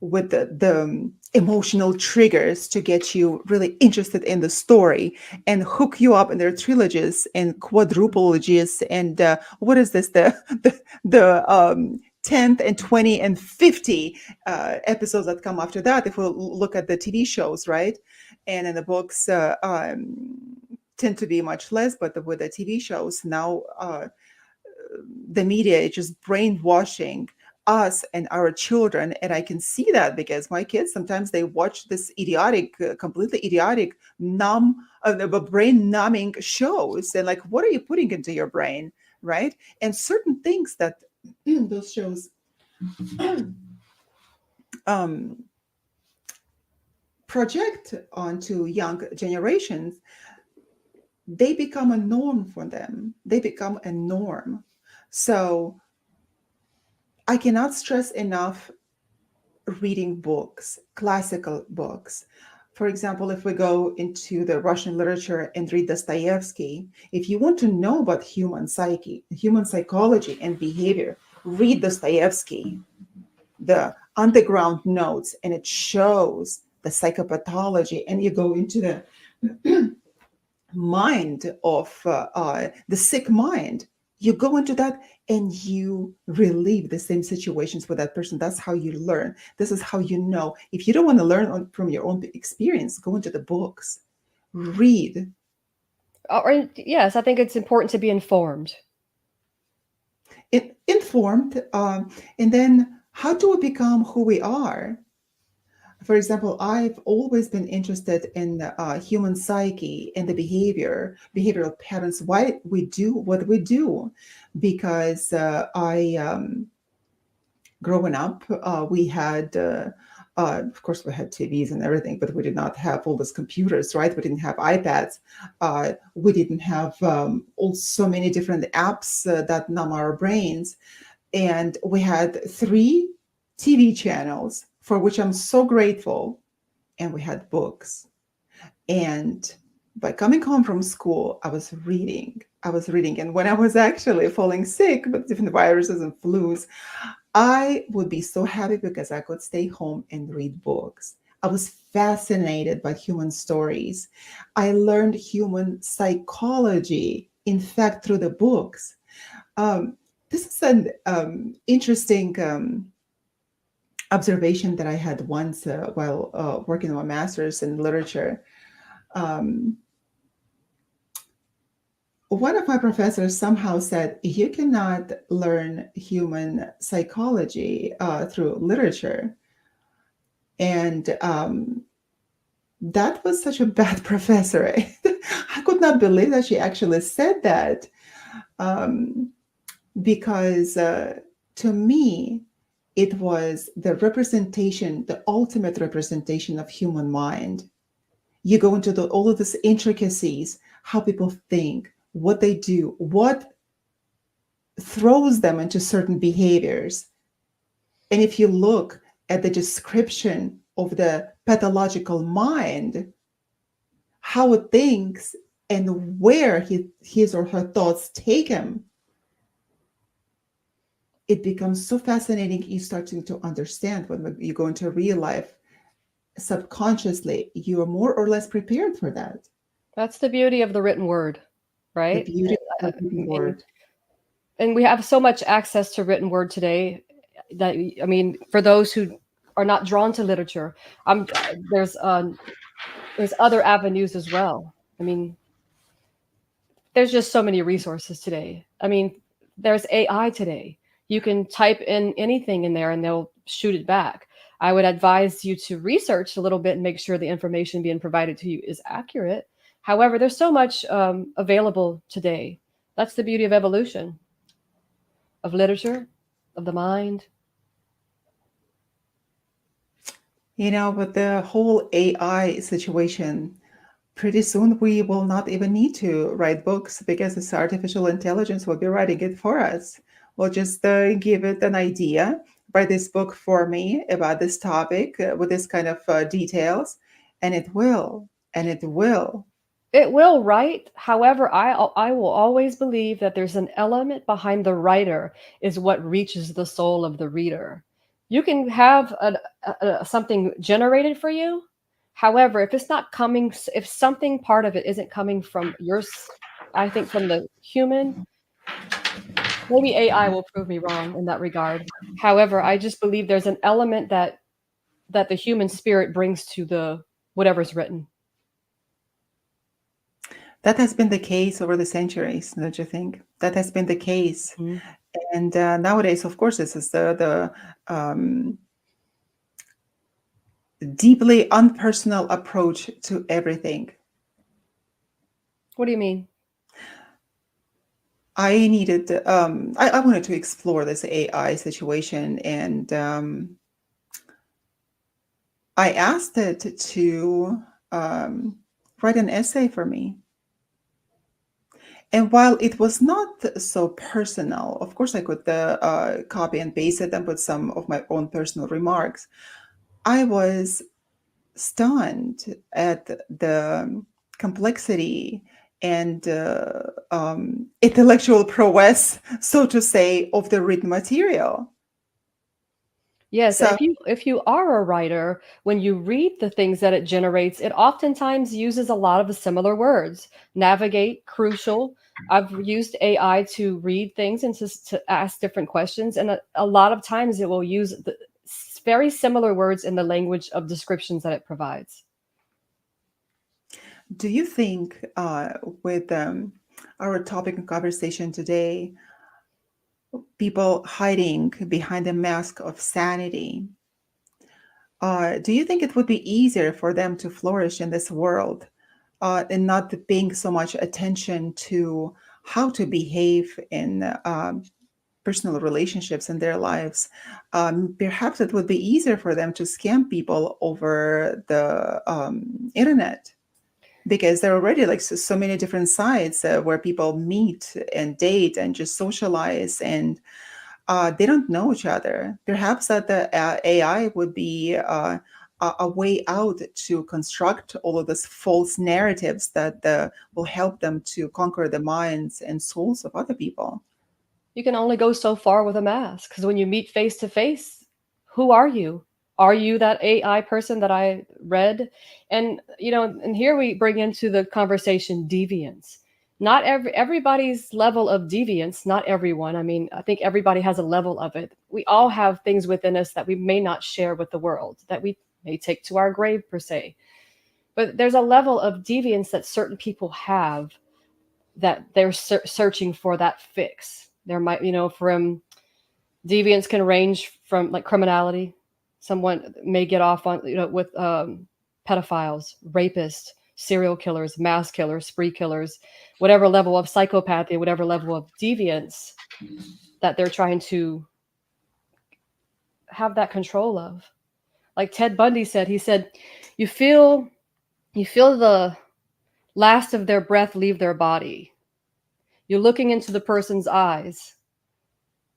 with the emotional triggers to get you really interested in the story and hook you up in their trilogies and quadruplogies and what is this the 10th and 20 and 50 episodes that come after that if we look at the TV shows, right? And in the books tend to be much less, but with the TV shows now, the media is just brainwashing us and our children, and I can see that because my kids sometimes they watch this idiotic, completely idiotic, brain numbing shows, and like, what are you putting into your brain, right? And certain things that those shows um, project onto young generations, they become a norm for them. They become a norm. So I cannot stress enough reading books, classical books. For example, if we go into the Russian literature and read Dostoevsky, if you want to know about human psyche, human psychology and behavior, read Dostoevsky, the underground notes, and it shows the psychopathology, and you go into the mind of the sick mind. You go into that and you relive the same situations with that person. That's how you learn. This is how you know. If you don't want to learn from your own experience, go into the books, read. Or yes, I think it's important to be informed. Informed, and then how do we become who we are? For example, I've always been interested in human psyche and the behavioral patterns, why we do what we do. Because growing up, we had, of course, we had TVs and everything, but we did not have all these computers, right? We didn't have iPads. We didn't have so many different apps that numb our brains. And we had 3 TV channels, for which I'm so grateful. And we had books. And by coming home from school, I was reading. I was reading. And when I was actually falling sick with different viruses and flus, I would be so happy because I could stay home and read books. I was fascinated by human stories. I learned human psychology, in fact, through the books. Um, This is an interesting observation that I had once while working on my master's in literature. Um, One of my professors somehow said you cannot learn human psychology through literature. And that was such a bad professor. I could not believe that she actually said that, um, because to me, it was the representation, the ultimate representation of human mind. You go into all of these intricacies, how people think, what they do, what throws them into certain behaviors. And if you look at the description of the pathological mind, how it thinks and where his or her thoughts take him, it becomes so fascinating. You starting to understand when you go into real life, subconsciously, you are more or less prepared for that. That's the beauty of the written word, The right? beauty Uh, of the written and word. and we have so much access to written word today that, I mean, for those who are not drawn to literature, I'm there's other avenues as well. I mean, there's just so many resources today. I mean, there's AI today. You can type in anything in there and they'll shoot it back. I would advise you to research a little bit and make sure the information being provided to you is accurate. However, there's so much available today. That's the beauty of evolution, of literature, of the mind. With the whole AI situation, pretty soon we will not even need to write books because this artificial intelligence will be writing it for us. We'll just give it an idea, write this book for me about this topic with this kind of details, and it will, and it will. It will write. However, I will always believe that there's an element behind the writer is what reaches the soul of the reader. You can have something generated for you. However, if it's not coming, if something part of it isn't coming from I think from the human, maybe AI will prove me wrong in that regard. However, I just believe there's an element that the human spirit brings to the whatever's written. That has been the case over the centuries, don't you think? That has been the case. Mhm. And nowadays, of course, this is the deeply unpersonal approach to everything. What do you mean? I wanted to explore this AI situation, and I asked it to um, write an essay for me. And while it was not so personal, of course, I could copy and paste it and put some of my own personal remarks. I was stunned at the complexity and intellectual prowess, so to say, of the written material. Yes, So, if you are a writer, when you read the things that it generates, it oftentimes uses a lot of the similar words. Navigate, crucial. I've used AI to read things and to ask different questions, and a lot of times it will use very similar words in the language of descriptions that it provides. do you think, with our topic and conversation today, people hiding behind the mask of sanity, do you think it would be easier for them to flourish in this world and not paying so much attention to how to behave in personal relationships in their lives? Perhaps it would be easier for them to scam people over the internet because there are already like so many different sites where people meet and date and just socialize, and they don't know each other. Perhaps that the AI would be a way out to construct all of these false narratives that will help them to conquer the minds and souls of other people. You can only go so far with a mask because when you meet face to face, who are you? Are you that AI person that I read? And and here we bring into the conversation deviance. Not everybody's level of deviance, not everyone. I mean, I think everybody has a level of it. We all have things within us that we may not share with the world, that we may take to our grave per se. But there's a level of deviance that certain people have, that they're searching for that fix. There might, from deviance can range from like criminality. Someone may get off on, with pedophiles, rapists, serial killers, mass killers, spree killers, whatever level of psychopathy, whatever level of deviance that they're trying to have that control of. Like Ted Bundy said, he said, "You feel, you feel the last of their breath leave their body. You're looking into the person's eyes.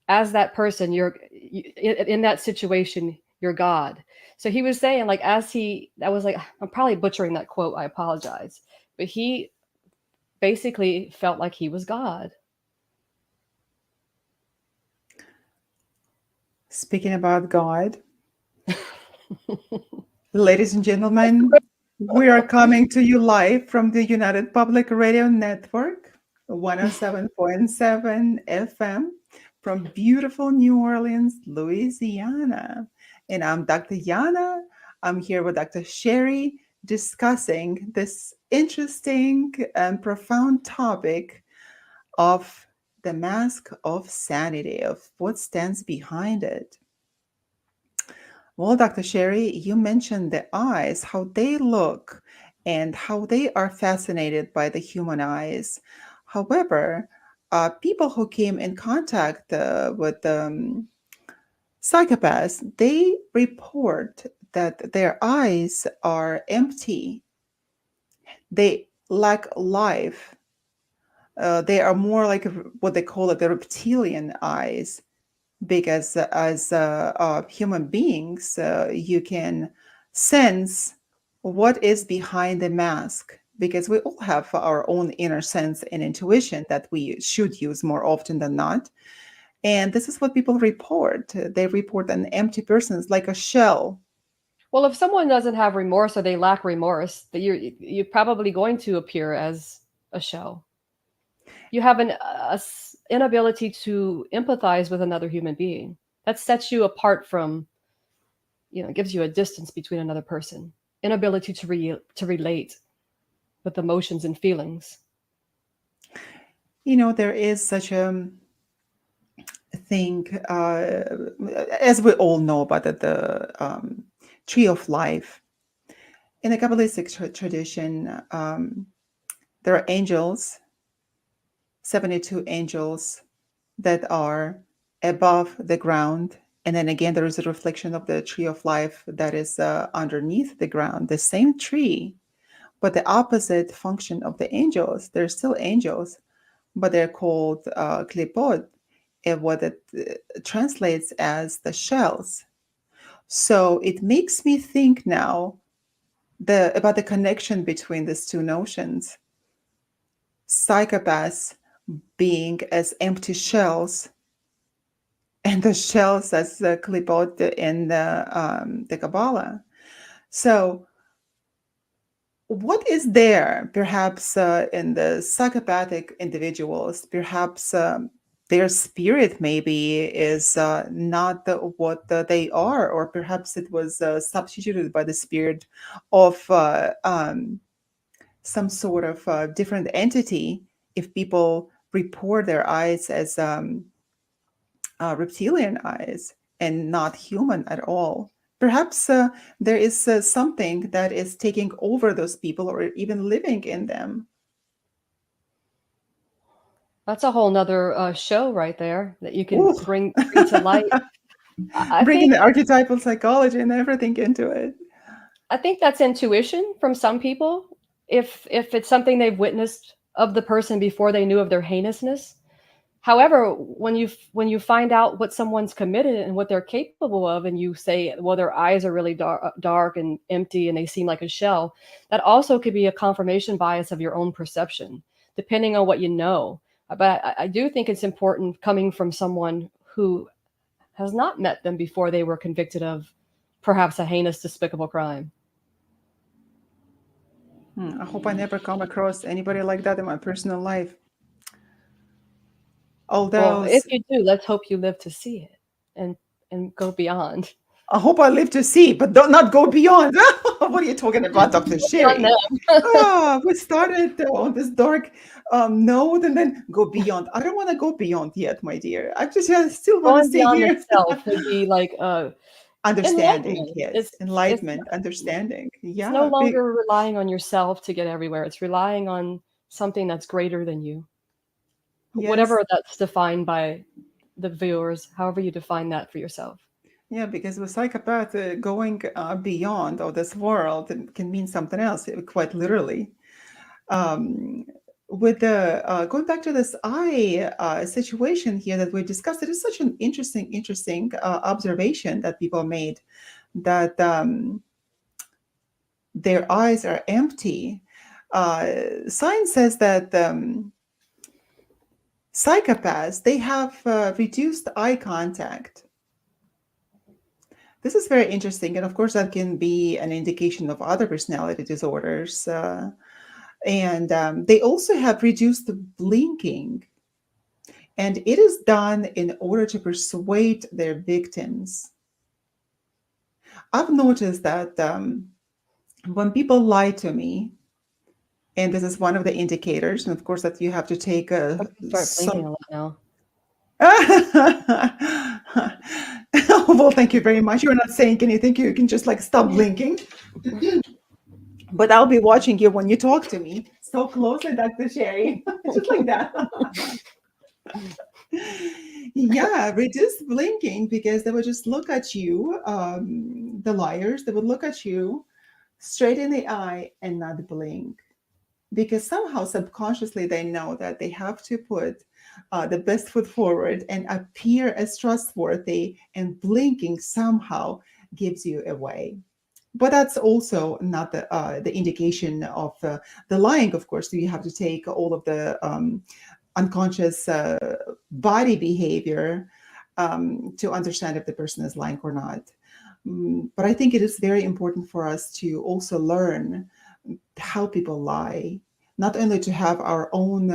As that person, in that situation, you're God." So he was saying, like, I was like, I'm probably butchering that quote. I apologize. But he basically felt like he was God. Speaking about God, ladies and gentlemen, we are coming to you live from the United Public Radio Network, 107.7 FM, from beautiful New Orleans, Louisiana. And I'm Dr. Yana. I'm here with Dr. Sherry discussing this interesting and profound topic of the mask of sanity, of what stands behind it. Well, Dr. Sherry, you mentioned the eyes, how they look, and how they are fascinated by the human eyes. However, people who came in contact with psychopaths, they report that their eyes are empty. They lack life. They are more like what they call it, the reptilian eyes, because as human beings, you can sense what is behind the mask, because we all have our own inner sense and intuition that we should use more often than not. And this is what people report. They report an empty person is like a shell. Well, if someone doesn't have remorse or they lack remorse, that you're probably going to appear as a shell. You have an inability to empathize with another human being. That sets you apart from, it gives you a distance between another person. Inability to relate with emotions and feelings. There is such a thing, as we all know about the tree of life. In the Kabbalistic tradition, there are angels, 72 angels that are above the ground. And then again, there is a reflection of the tree of life that is underneath the ground, the same tree, but the opposite function of the angels. They're still angels, but they're called klipot, and what it translates as the shells. So it makes me think now about the connection between these two notions. Psychopaths being as empty shells, and the shells as the klipot in the Kabbalah. So, what is there, perhaps in the psychopathic individuals? Perhaps their spirit maybe is not what they are, or perhaps it was substituted by the spirit of some sort of different entity. If people report their eyes as reptilian eyes and not human at all. Perhaps there is something that is taking over those people or even living in them. That's a whole nother show right there that you could Ooh. bring to light. I Bringing think the archetypal psychology and everything into it. I think that's intuition from some people. If it's something they've witnessed of the person before they knew of their heinousness. However, when you find out what someone's committed and what they're capable of, and you say, well, their eyes are really dark and empty, and they seem like a shell, that also could be a confirmation bias of your own perception, depending on what you know. But I do think it's important coming from someone who has not met them before they were convicted of perhaps a heinous, despicable crime. I hope I never come across anybody like that in my personal life. All Well, if those, you do, let's hope you live to see it and go beyond. I hope I live to see, but don't not go beyond. What are you talking about, Dr. Go beyond Sherry? them. We started on this dark note and then go beyond. I don't want to go beyond yet, my dear. I still want to Going stay beyond the here. self would be like Understanding, enlightenment. yes. It's Enlightenment, understanding. it's no Yeah, big. longer relying on yourself to get everywhere. It's relying on something that's greater than you. Yes. Whatever that's defined by the viewers, however you define that for yourself. Yeah, because with psychopath going beyond of this world it can mean something else, quite literally. Um, with the going back to this eye situation here that we discussed, it is such an interesting observation that people made that their eyes are empty. Science says that psychopaths they have reduced eye contact. This is very interesting, and of course, that can be an indication of other personality disorders. And they also have reduced the blinking, and it is done in order to persuade their victims. I've noticed that when people lie to me, and this is one of the indicators, and of course, that you have to take I'm gonna start blinking some. a lot now. Well, thank you very much. You're not saying anything. You can just like stop blinking. But I'll be watching you when you talk to me so closely, Dr. Sherry. Just like that. Yeah, reduce blinking because they would just look at you, the liars, they would look at you straight in the eye and not blink. Because somehow subconsciously they know that they have to put the best foot forward and appear as trustworthy, and blinking somehow gives you away. But that's also not the indication of the lying. Of course, you have to take all of the unconscious body behavior to understand if the person is lying or not. But I think it is very important for us to also learn how people lie, not only to have our own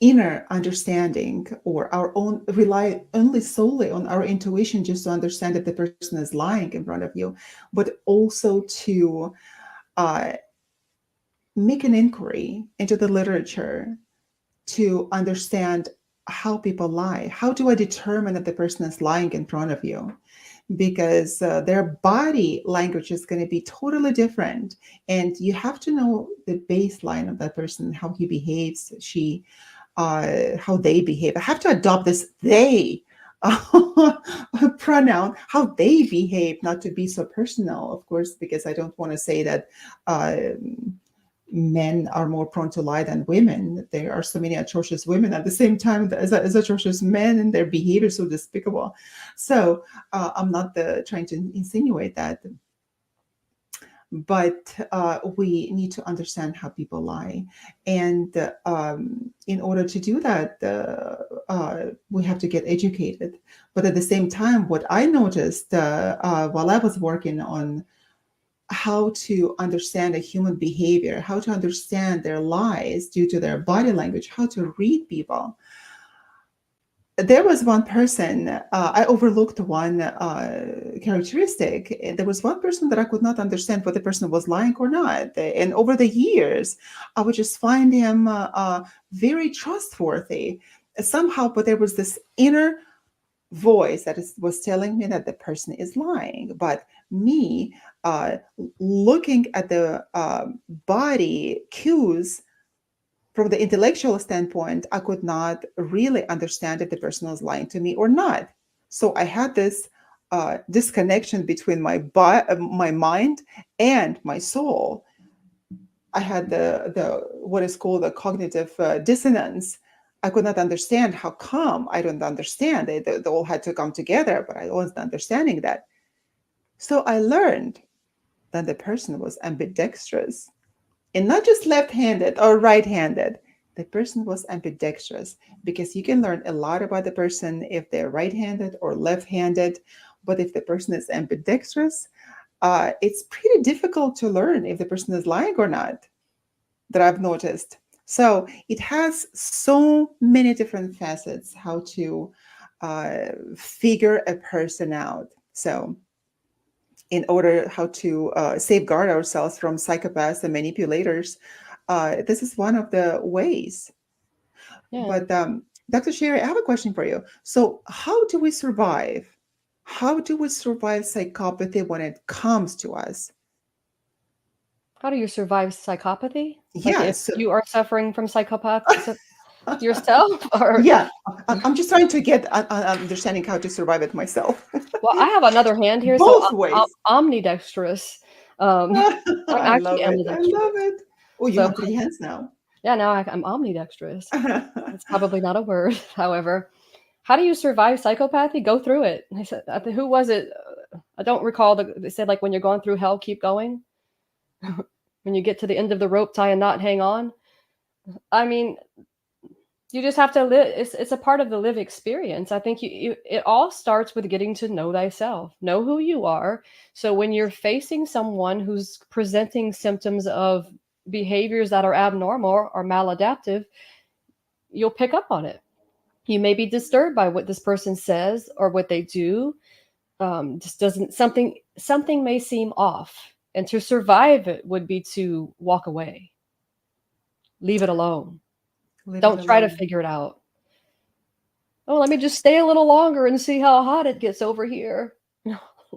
inner understanding or our own rely only solely on our intuition just to understand if the person is lying in front of you, but also to uh, make an inquiry into the literature to understand how people lie. How do I determine if the person is lying in front of you? Because their body language is going to be totally different. And you have to know the baseline of that person, how he behaves, how they behave. I have to adopt this they pronoun, how they behave, not to be so personal, of course, because I don't want to say that uh, men are more prone to lie than women. There are so many atrocious women at the same time as atrocious men, and their behavior is so despicable. So I'm not trying to insinuate that, but we need to understand how people lie. And in order to do that, we have to get educated. But at the same time, what I noticed while I was working on how to understand a human behavior, how to understand their lies due to their body language, how to read people. There was one person, I overlooked one characteristic. There was one person that I could not understand whether the person was lying or not. And over the years, I would just find him very trustworthy somehow, but there was this inner voice that was telling me that the person is lying. But me looking at the body cues from the intellectual standpoint, I could not really understand if the person was lying to me or not. So I had this disconnection between my mind and my soul. I had the what is called the cognitive dissonance. I could not understand how come. I don't understand. They all had to come together, but I wasn't understanding that. So I learned that the person was ambidextrous, and not just left-handed or right-handed. The person was ambidextrous, because you can learn a lot about the person if they're right-handed or left-handed. But if the person is ambidextrous, it's pretty difficult to learn if the person is lying or not, that I've noticed. So it has so many different facets how to figure a person out. So in order how to safeguard ourselves from psychopaths and manipulators, this is one of the ways. Yeah. But Dr. Sherry, I have a question for you. So how do we survive? How do we survive psychopathy when it comes to us? How do you survive psychopathy? Like if Yes. you are suffering from psychopath yourself, or Yeah, I'm just trying to get an understanding how to survive it myself. well, I have another hand here, so Both ways. I'm omnidextrous. Um, I'm I actually love it. I love ambidextrous. it. Oh, you So have three hands now. yeah, now I'm omnidextrous. It's probably not a word, however. How do you survive psychopathy? Go through it. I said, who was it? I don't recall. They said like when you're going through hell, keep going. When you get to the end of the rope, tie a knot, hang on. I mean, you just have to live. It's a part of the live experience. I think it all starts with getting to know thyself, know who you are. So when you're facing someone who's presenting symptoms of behaviors that are abnormal or maladaptive, you'll pick up on it. You may be disturbed by what this person says or what they do. Just doesn't something may seem off, and to survive it would be to walk away, leave it alone. Leave it Don't try to alone. figure it out. Oh, let me just stay a little longer and see how hot it gets over here.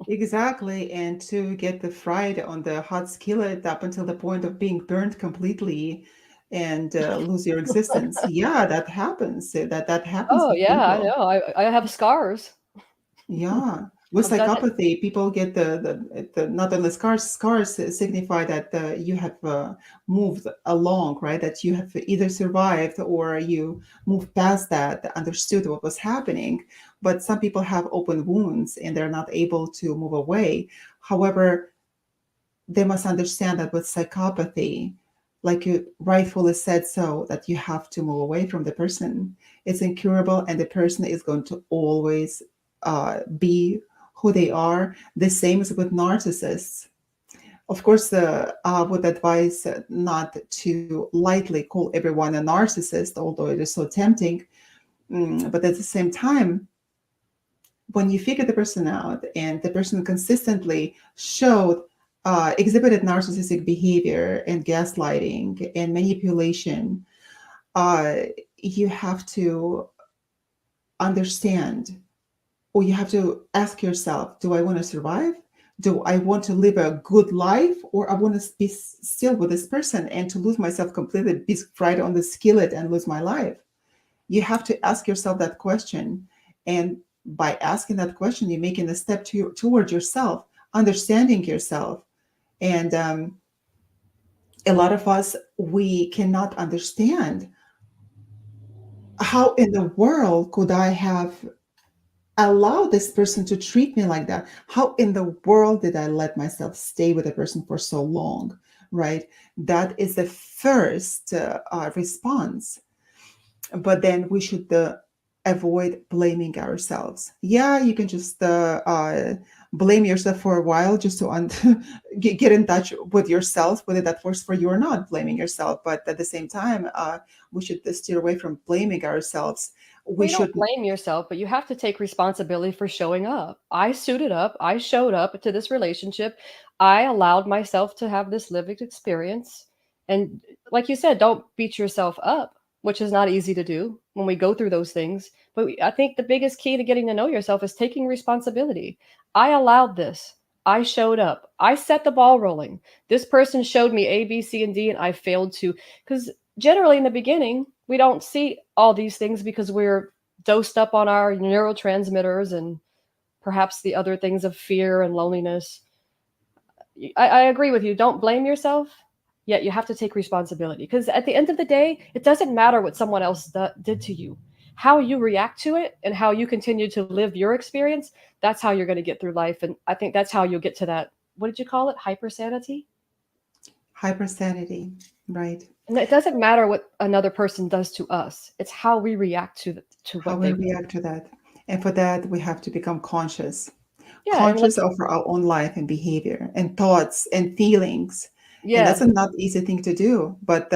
Exactly. And to get the fried on the hot skillet up until the point of being burnt completely and lose your existence. Yeah, that happens. That happens Oh with yeah, I people. know. I have scars. Yeah, with I've done it. psychopathy, people get the not only scars signify that you have moved along, right? That you have either survived or you moved past that, understood what was happening. But some people have open wounds and they're not able to move away. However, they must understand that with psychopathy, like you rightfully said, so that you have to move away from the person. It's incurable, and the person is going to always be who they are. The same is with narcissists. Of course, I would advise not to lightly call everyone a narcissist, although it is so tempting. But at the same time, when you figure the person out and the person consistently showed exhibited narcissistic behavior and gaslighting and manipulation, uh, you have to understand, or you have to ask yourself, do I want to survive? Do I want to live a good life, or I want to be still with this person and to lose myself completely, be fried on the skillet and lose my life? You have to ask yourself that question. And by asking that question, you're making a step toward yourself, understanding yourself. And a lot of us, we cannot understand how in the world could I have allowed this person to treat me like that? How in the world did I let myself stay with a person for so long? Right? That is the first response. But then we should avoid blaming ourselves. Yeah, you can just blame yourself for a while just to get in touch with yourself, whether that works for you or not, blaming yourself. But at the same time, we should steer away from blaming ourselves. Well, We you don't should. blame yourself, but you have to take responsibility for showing up. I suited up. I showed up to this relationship. I allowed myself to have this lived experience. And like you said, don't beat yourself up, which is not easy to do when we go through those things. But I think the biggest key to getting to know yourself is taking responsibility. I allowed this. I showed up. I set the ball rolling. This person showed me A, B, C, and D, and I failed to. Because generally in the beginning, we don't see all these things because we're dosed up on our neurotransmitters and perhaps the other things of fear and loneliness. I agree with you. Don't blame yourself, yet you have to take responsibility because at the end of the day, it doesn't matter what someone else did to you. How you react to it and how you continue to live your experience, that's how you're going to get through life. And I think that's how you'll get to that. What did you call it? Hypersanity? Hypersanity, right? And it doesn't matter what another person does to us. It's how we react to How what we they've done. react to that. And for that, we have to become conscious. Yeah, and like conscious of our own life and behavior and thoughts and feelings. And yeah, that's a not easy thing to do, but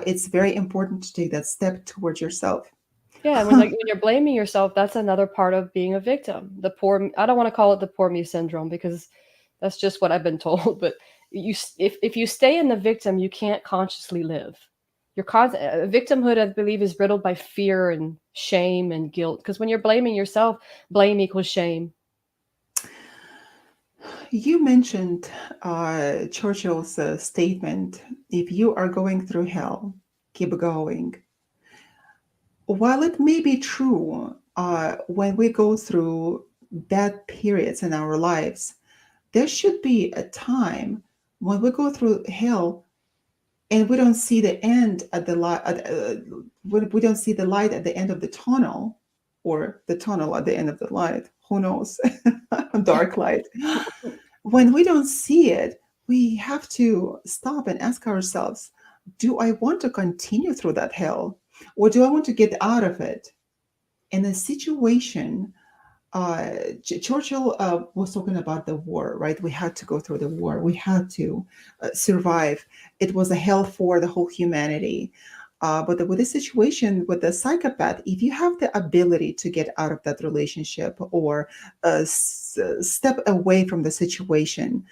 it's very important to take that step towards yourself. yeah, and when you're blaming yourself, that's another part of being a victim. The poor I don't want to call it the poor me syndrome because that's just what I've been told, but if you stay in the victim, you can't consciously live. Victimhood, I believe, is riddled by fear and shame and guilt because when you're blaming yourself, blame equals shame. You mentioned Churchill's statement, if you are going through hell, keep going. While it may be true, when we go through bad periods in our lives, there should be a time when we go through hell and we don't see the end at the light. We don't see the light at the end of the tunnel, or the tunnel at the end of the light. Who knows? Dark light. When we don't see it, we have to stop and ask ourselves, do I want to continue through that hell? Or do I want to get out of it? In a situation, Churchill was talking about the war, right? We had to go through the war. We had to survive. It was a hell for the whole humanity. With the situation with the psychopath, if you have the ability to get out of that relationship or step away from the situation,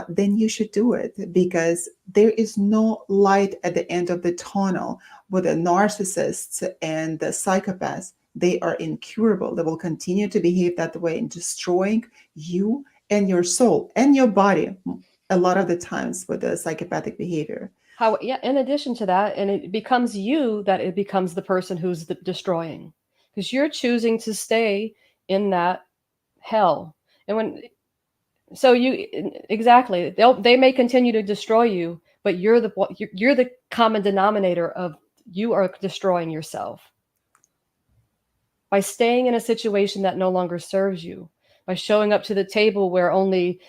then you should do it, because there is no light at the end of the tunnel with the narcissists and the psychopaths. They are incurable. They will continue to behave that way and destroying you and your soul and your body a lot of the times with the psychopathic behavior. How, yeah, in addition to that, and it becomes you that it becomes the person who's destroying because you're choosing to stay in that hell. And when so you exactly they may continue to destroy you, but you're the common denominator of you are destroying yourself by staying in a situation that no longer serves you, by showing up to the table where only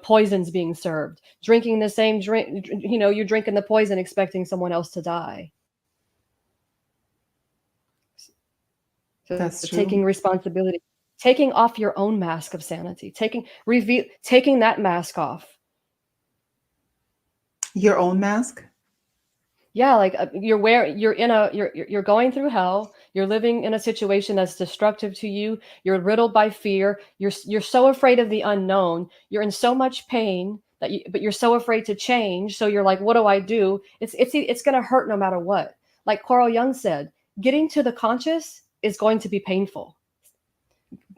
poison's being served, drinking the same drink, you're drinking the poison expecting someone else to die. So That's taking true. responsibility, taking off your own mask of sanity, taking that mask off. Your own mask. Yeah, like you're going through hell, you're living in a situation that's destructive to you, you're riddled by fear, you're so afraid of the unknown, you're in so much pain but you're so afraid to change, so you're like, what do I do? It's going to hurt no matter what. Like Carl Jung said, getting to the conscious is going to be painful.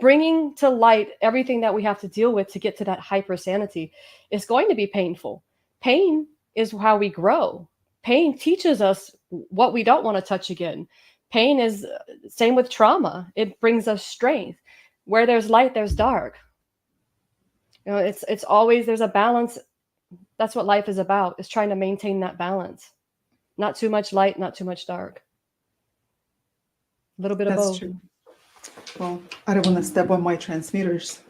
Bringing to light everything that we have to deal with to get to that hyper sanity is going to be painful. Pain is how we grow. Pain teaches us what we don't want to touch again. Pain is same with trauma. It brings us strength. Where there's light, there's dark. It's always there's a balance. That's what life is about. Is trying to maintain that balance. Not too much light, not too much dark. A little bit of That's both. true. Well, I don't want to step on my transmitters.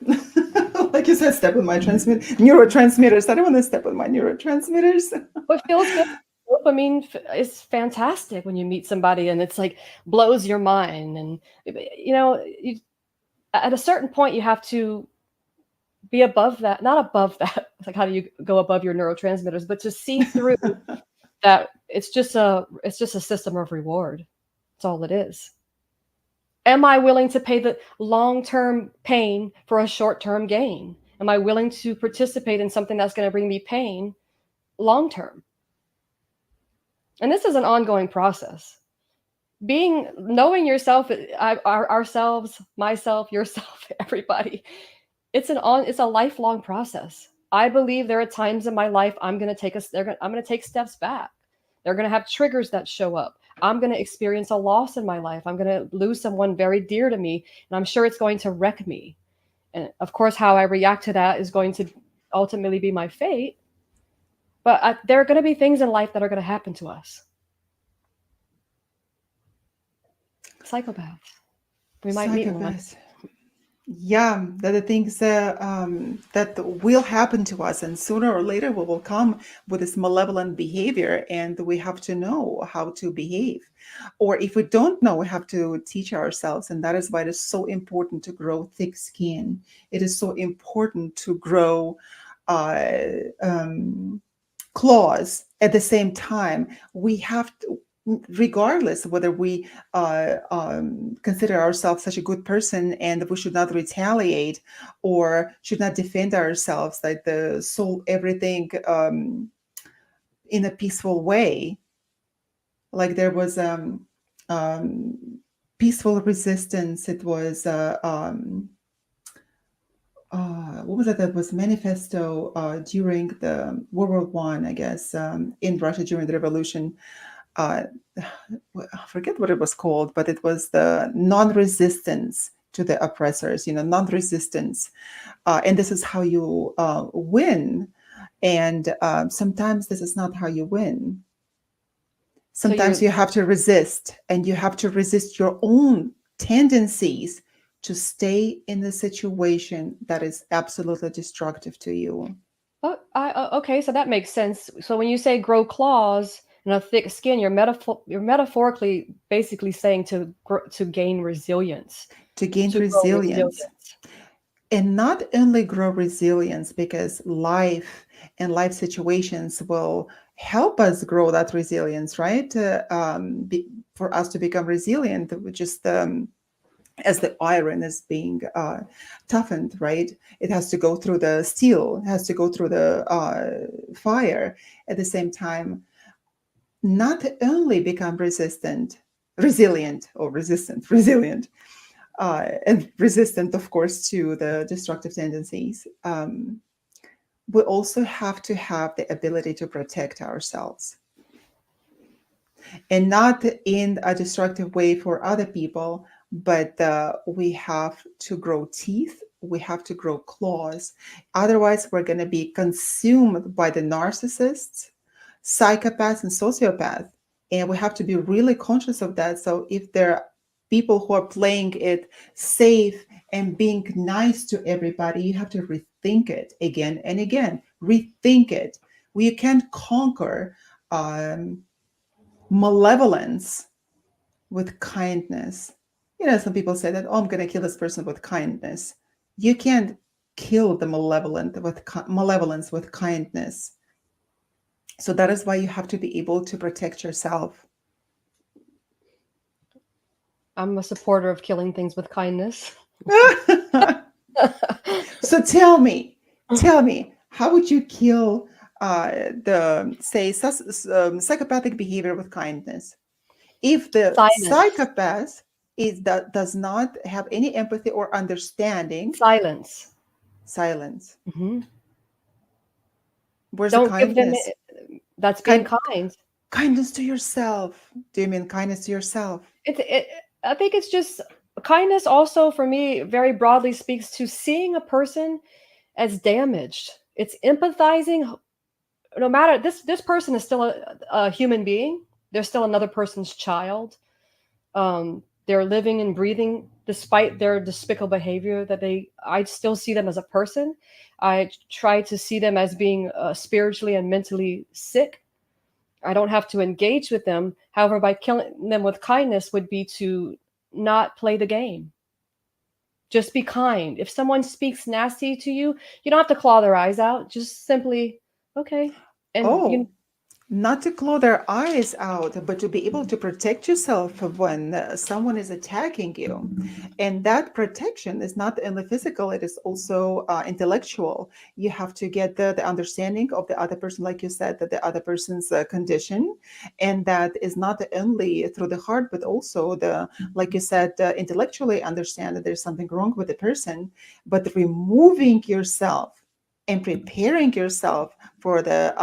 Like you said, step on my neurotransmitters. I don't want to step on my neurotransmitters. What feels good? Dopamine is fantastic when you meet somebody and it's like blows your mind. And you, at a certain point, you have to be above that. Not above that. It's like how do you go above your neurotransmitters? But to see through that, it's just a system of reward. That's all it is. Am I willing to pay the long-term pain for a short-term gain? Am I willing to participate in something that's going to bring me pain long term? And this is an ongoing process. Knowing yourself, ourselves, myself, yourself, everybody, it's a lifelong process. I believe there are times in my life I'm going to I'm going to take steps back. They're going to have triggers that show up. I'm going to experience a loss in my life. I'm going to lose someone very dear to me, and I'm sure it's going to wreck me. And of course, how I react to that is going to ultimately be my fate. But there are going to be things in life that are going to happen to us. Psychopaths. We might meet one. Psychopath. Yeah, that the things that will happen to us, and sooner or later we will come with this malevolent behavior, and we have to know how to behave. Or if we don't know, we have to teach ourselves, and that is why it is so important to grow thick skin. It is so important to grow uh, um, clause at the same time. We have to, regardless of whether we consider ourselves such a good person and we should not retaliate or should not defend ourselves like the soul everything in a peaceful way. Like there was um, peaceful resistance. It was what was it that was manifesto during the World War I, I guess, in Russia during the revolution. uh, I forget what it was called, but it was the non-resistance to the oppressors, non-resistance. And this is how you win. And sometimes this is not how you win. So Sometimes you're you have to resist, and you have to resist your own tendencies to stay in a situation that is absolutely destructive to you. okay, so that makes sense. So when you say grow claws and a thick skin, you're metaphorically basically saying to gain resilience, To gain to grow resilience, resilience. and not only grow resilience, because life and life situations will help us grow that resilience, right? For us to become resilient, just as the iron is being toughened, right? It has to go through the steel, it has to go through the fire. At the same time, not only become resilient, or resilient, and resistant, of course, to the destructive tendencies. We also have to have the ability to protect ourselves, and not in a destructive way for other people, but we have to grow teeth. We have to grow claws. Otherwise, we're going to be consumed by the narcissists, psychopaths, and sociopaths. And we have to be really conscious of that. So if there are people who are playing it safe and being nice to everybody, you have to rethink it again and again. Rethink it. We can't conquer malevolence with kindness. Some people say that, oh, I'm going to kill this person with kindness. You can't kill the malevolence with kindness. So that is why you have to be able to protect yourself. I'm a supporter of killing things with kindness. So tell me, how would you kill the, say, psychopathic behavior with kindness? If the Silence. psychopath does not have any empathy or understanding, Silence. silence. Hmm. Where's the Don't give them kindness? That's being Kind kind. kindness to yourself. Do you mean kindness to yourself? It I think it's just kindness also for me very broadly speaks to seeing a person as damaged. It's empathizing no matter this person is still a human being. They're still another person's child. They're living and breathing despite their despicable behavior that I still see them as a person. I try to see them as being spiritually and mentally sick. I don't have to engage with them. However, by killing them with kindness would be to not play the game. Just be kind. If someone speaks nasty to you, you don't have to claw their eyes out. Just simply, okay. And you Oh, not to claw their eyes out, but to be able to protect yourself when someone is attacking you. And that protection is not only physical, it is also intellectual. You have to get the understanding of the other person, like you said, that the other person's condition. And that is not only through the heart, but also like you said, intellectually understand that there's something wrong with the person, but removing yourself and preparing yourself for the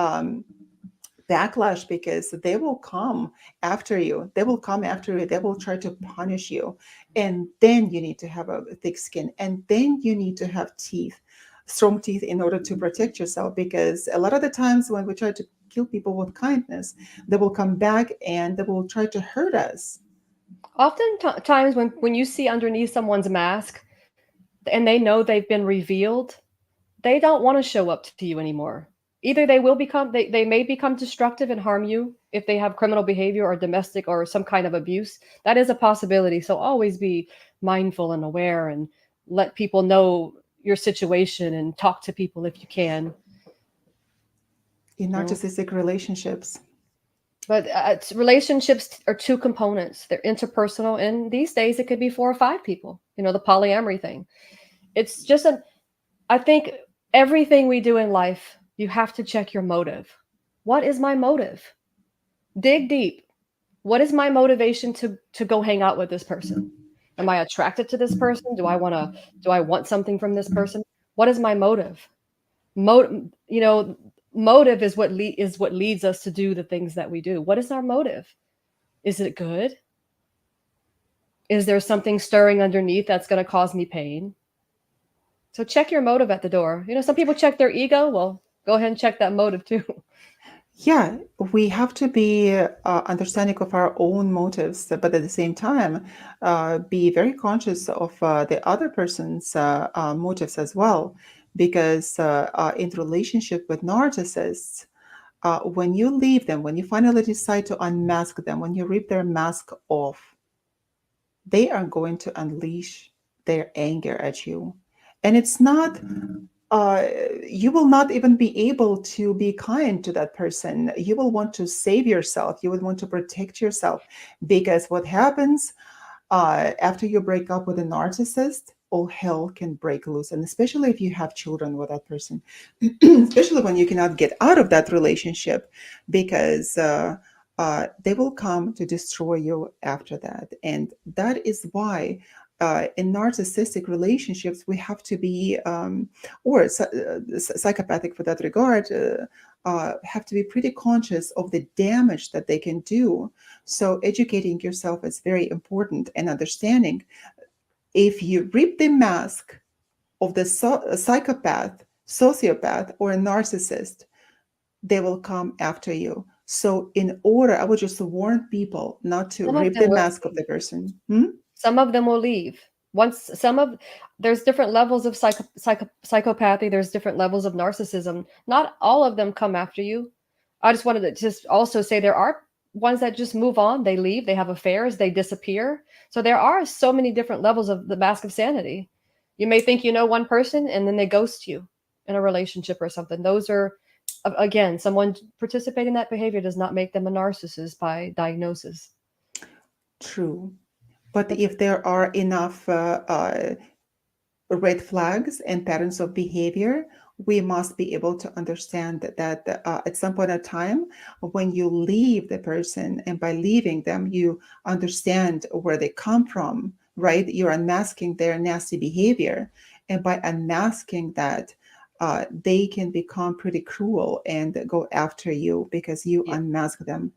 backlash, because they will come after you. They will come after you. They will try to punish you. And then you need to have a thick skin. And then you need to have teeth, strong teeth, in order to protect yourself. Because a lot of the times when we try to kill people with kindness, they will come back and they will try to hurt us. oftentimes when you see underneath someone's mask, and they know they've been revealed, they don't want to show up to you anymore. Either they may become destructive and harm you if they have criminal behavior or domestic or some kind of abuse. That is a possibility. So always be mindful and aware and let people know your situation and talk to people if you can. In You know? narcissistic relationships. But relationships are two components. They're interpersonal, and these days it could be four or five people. The polyamory thing. It's just a I think everything we do in life, you have to check your motive. What is my motive? Dig deep. What is my motivation to go hang out with this person? Am I attracted to this person? Do I want something from this person? What is my motive? Mo- you know, Motive is what leads us to do the things that we do. What is our motive? Is it good? Is there something stirring underneath that's going to cause me pain? So check your motive at the door. Some people check their ego. Well, go ahead and check that motive too. Yeah, we have to be understanding of our own motives, but at the same time, be very conscious of the other person's motives as well. Because in relationship with narcissists, when you leave them, when you finally decide to unmask them, when you rip their mask off, they are going to unleash their anger at you. And it's not, uh, you will not even be able to be kind to that person. You will want to save yourself. You will want to protect yourself because what happens after you break up with a narcissist, all hell can break loose. And especially if you have children with that person, especially when you cannot get out of that relationship because they will come to destroy you after that. And that is why. In narcissistic relationships, we have to be, or psychopathic for that regard, have to be pretty conscious of the damage that they can do. So educating yourself is very important and understanding. If you rip the mask of the psychopath, sociopath, or a narcissist, they will come after you. So in order, I would just warn people not to Some of rip them the will mask of leave. the person. Hmm? Some of them will leave. Once some of There's different levels of psychopathy. There's different levels of narcissism. Not all of them come after you. I just wanted to just also say there are ones that just move on. They leave. They have affairs. They disappear. So there are so many different levels of the mask of sanity. You may think you know one person, and then they ghost you in a relationship or something. Those are, again, someone participating in that behavior does not make them a narcissist by diagnosis. True. But That's if there are enough red flags and patterns of behavior, we must be able to understand that at some point in time, when you leave the person, and by leaving them, you understand where they come from, right? You're unmasking their nasty behavior. And by unmasking that, they can become pretty cruel and go after you because you yeah. unmask them.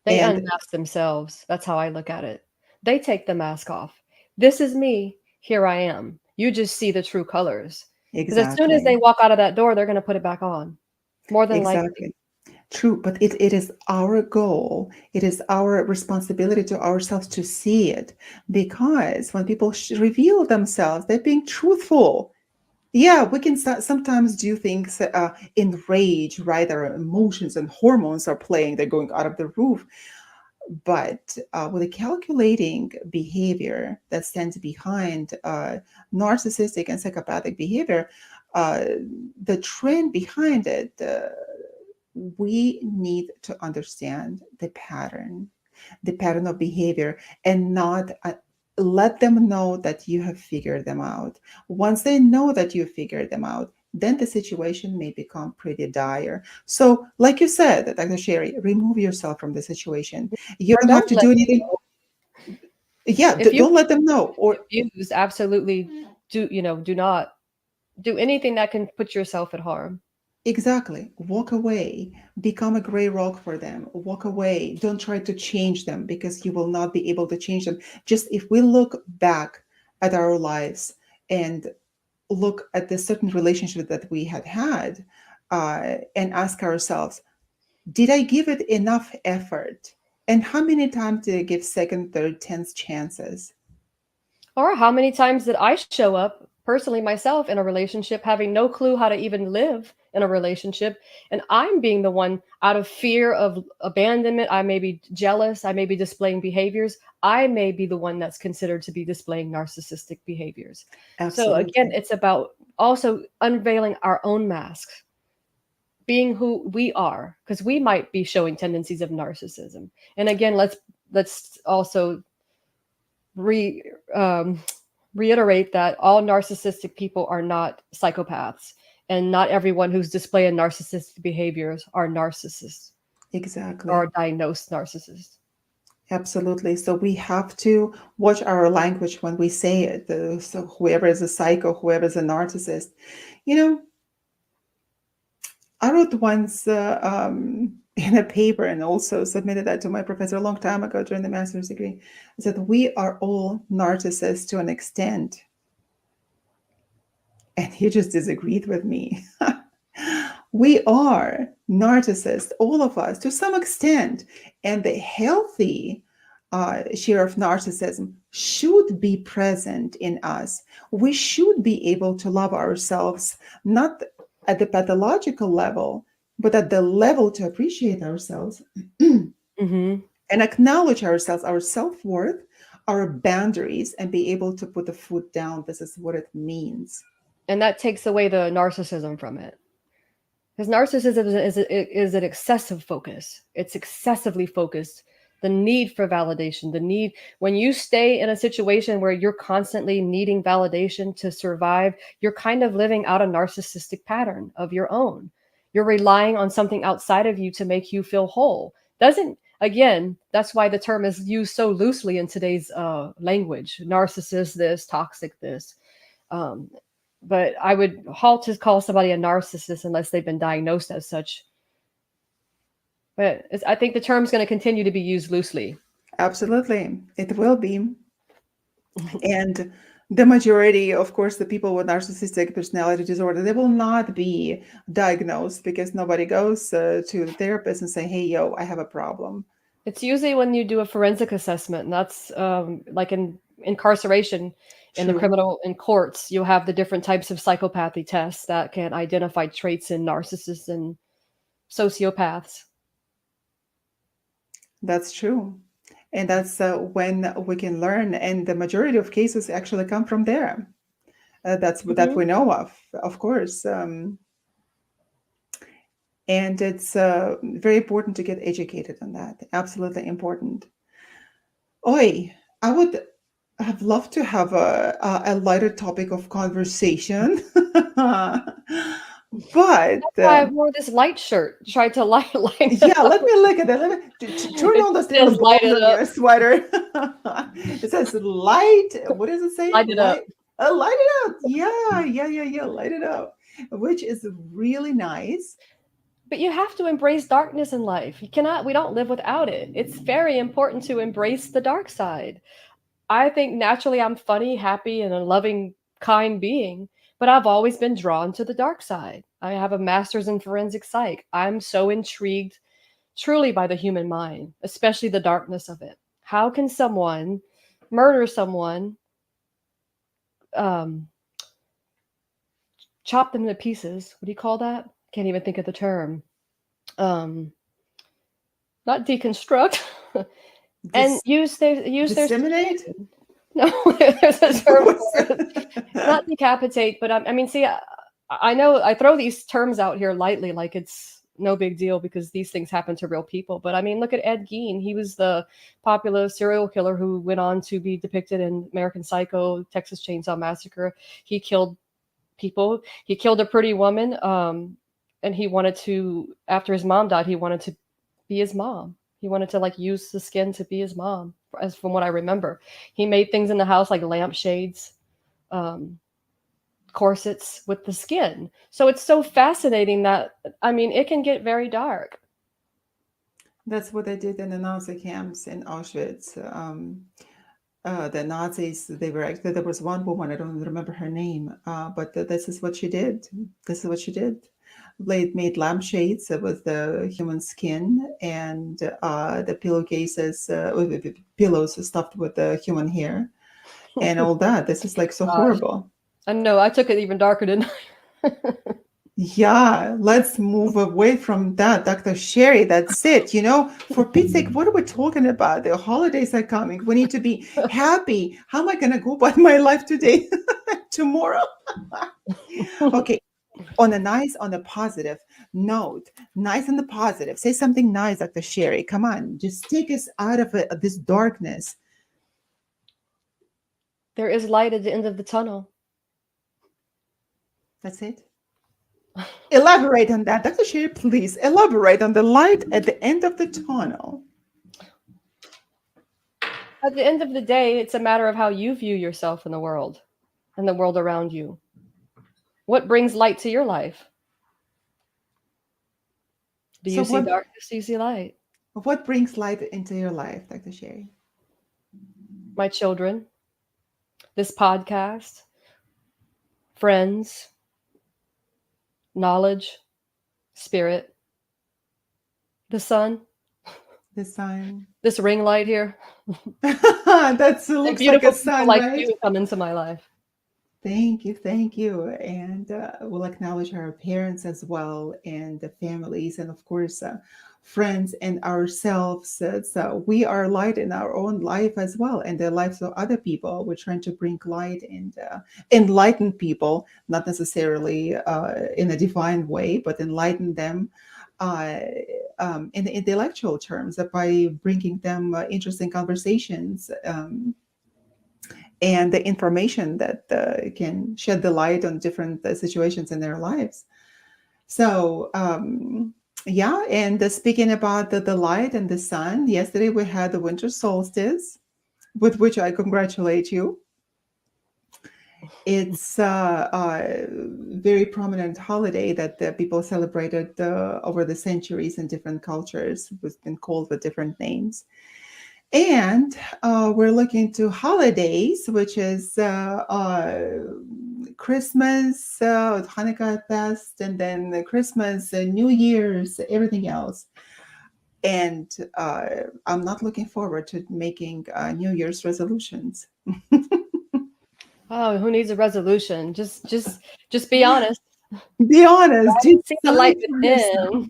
They And unmask themselves. That's how I look at it. They take the mask off. This is me. Here I am. You just see the true colors. Because as soon as exactly, they walk out of that door, they're going to put it back on. More than likely. exactly. True, but it is our goal, it is our responsibility to ourselves to see it. Because when people reveal themselves, they're being truthful. Yeah, we can sometimes do things in rage, right? Our emotions and hormones are playing, they're going out of the roof. But with a calculating behavior that stands behind narcissistic and psychopathic behavior, uh, the trend behind it, we need to understand the pattern of behavior, and not let them know that you have figured them out. Once they know that you figured them out, then the situation may become pretty dire. So, like you said, Dr. Sherry, remove yourself from the situation. You Or don't have don't to let do them anything. know. Yeah, If you don't let them know. Or abuse, absolutely do not do anything that can put yourself at harm. exactly. Walk away. Become a gray rock for them. Walk away. Don't try to change them because you will not be able to change them. Just if we look back at our lives and look at the certain relationship that we had had and ask ourselves, did I give it enough effort? And how many times did I give second, third, tenth chances? Or how many times did I show up? personally myself in a relationship having no clue how to even live in a relationship, and I'm being the one out of fear of abandonment. I may be jealous, I may be displaying behaviors, I may be the one that's considered to be displaying narcissistic behaviors. So again, Absolutely. it's about also unveiling our own masks, being who we are, because we might be showing tendencies of narcissism. And again, let's also re um, reiterate that all narcissistic people are not psychopaths, and not everyone who's displaying narcissistic behaviors are narcissists or Exactly. diagnosed narcissists. Absolutely. So we have to watch our language when we say it. So whoever is a psycho, whoever is a narcissist, you know, I wrote once in a paper and also submitted that to my professor a long time ago during the master's degree. I said, we are all narcissists to an extent. And he just disagreed with me. We are narcissists, all of us, to some extent. And the healthy share of narcissism should be present in us. We should be able to love ourselves, not at the pathological level, but at the level to appreciate ourselves Hmm. and acknowledge ourselves, our self worth, our boundaries, and be able to put the foot down. This is what it means. And that takes away the narcissism from it. Because narcissism is an excessive focus. It's excessively focused. The need for validation, the need, when you stay in a situation where you're constantly needing validation to survive, you're kind of living out a narcissistic pattern of your own. You're relying on something outside of you to make you feel whole. Doesn't, again, that's why the term is used so loosely in today's language. Narcissist this, toxic this. Um, but I would halt to call somebody a narcissist unless they've been diagnosed as such. But I think the term's going to continue to be used loosely. Absolutely, it will be. And the majority, of course, the people with narcissistic personality disorder, they will not be diagnosed because nobody goes to the therapist and say, "Hey, yo, I have a problem." It's usually when you do a forensic assessment, and that's like in incarceration, in the True. criminal in courts, you'll have the different types of psychopathy tests that can identify traits in narcissists and sociopaths. That's true. And that's when we can learn. And the majority of cases actually come from there. That's that Hmm. we know of course. And it's very important to get educated on that. Absolutely important. Oi, I would have loved to have a lighter topic of conversation, but That's why I wore this light shirt, tried to lighten it yeah, let up. me look at that. Let me turn It on those little says light bulbs it on up, your sweater. It says light. What does it say? light it up. Light. Light it up. Yeah, yeah, yeah, yeah. Light it up, which is really nice. But you have to embrace darkness in life. You cannot, we don't live without it. It's very important to embrace the dark side. I think naturally I'm funny, happy, and a loving, kind being, but I've always been drawn to the dark side. I have a master's in forensic psych. I'm so intrigued truly by the human mind, especially the darkness of it. How can someone murder someone, um, chop them to pieces? What do you call that? Can't even think of the term. Um, Not deconstruct, and Dis- use their disseminate. skin. No, there's a term What's for it. Not decapitate, but I mean, see, I know I throw these terms out here lightly, like it's no big deal because these things happen to real people. But I mean, look at Ed Gein. He was the popular serial killer who went on to be depicted in American Psycho, Texas Chainsaw Massacre. He killed people. He killed a pretty woman, and he wanted to. After his mom died, he wanted to be his mom. He wanted to like use the skin to be his mom, as from what I remember. He made things in the house like lampshades, um, corsets with the skin. So it's so fascinating that I mean, it can get very dark. That's what they did in the Nazi camps in Auschwitz. The Nazis, they were actually, there was one woman, I don't remember her name, but this is what she did. This is what she did. They made lampshades with the human skin and the pillowcases, with the pillows stuffed with the human hair and all that. This is like so Gosh. horrible. I know. I took it even darker than Yeah, let's move away from that, Dr. Sherry. That's it. For Pete's sake, what are we talking about? The holidays are coming. We need to be happy. How am I going to go about my life today, tomorrow? Okay, on a positive note, nice on the positive. Say something nice, Dr. Sherry. Come on, just take us out of this darkness. There is light at the end of the tunnel. That's it. Elaborate on that, Dr. Sherry. Please elaborate on the light at the end of the tunnel. At the end of the day, it's a matter of how you view yourself in the world and the world around you. What brings light to your life? Do So you see what darkness? Do you see light? what brings light into your life, Dr. Sherry? My children, this podcast, friends, knowledge, spirit, the sun, The sun. this ring light here, That and looks like a beautiful people sun, like right? you come into my life. Thank you, thank you. And we'll acknowledge our parents as well, and the families, and of course, friends and ourselves. So we are light in our own life as well, and the lives of other people. We're trying to bring light and enlighten people, not necessarily in a divine way, but enlighten them uh, in the intellectual terms by bringing them interesting conversations. And the information that can shed the light on different situations in their lives. So, yeah, and speaking about the light and the sun, yesterday we had the winter solstice, with which I congratulate you. It's a very prominent holiday that people celebrated over the centuries in different cultures. It's been called with different names. And we're looking to holidays, which is Christmas, Hanukkah fest, and then the Christmas, New Year's, everything else. And I'm not looking forward to making New Year's resolutions. Oh, who needs a resolution? Just be honest. Be honest, See the decide light for within. yourself.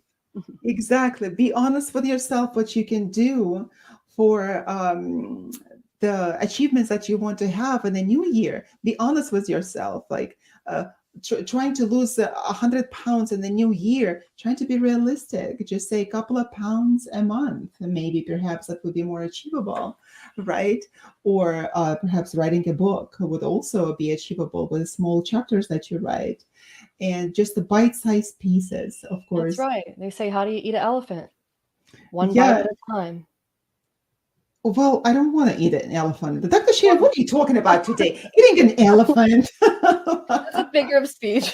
Exactly. Be honest with yourself what you can do for the achievements that you want to have in the new year. Be honest with yourself. Like trying to lose 100 pounds in the new year, trying to be realistic. Just say a couple of pounds a month, and maybe perhaps that would be more achievable, right? Or perhaps writing a book would also be achievable with small chapters that you write and just the bite-sized pieces, of That's course. right. They say, how do you eat an elephant? One bite Yeah. at a time. Well, I don't want to eat an elephant. Dr. Sherry, what are you talking about today? Eating an elephant. That's a figure of speech.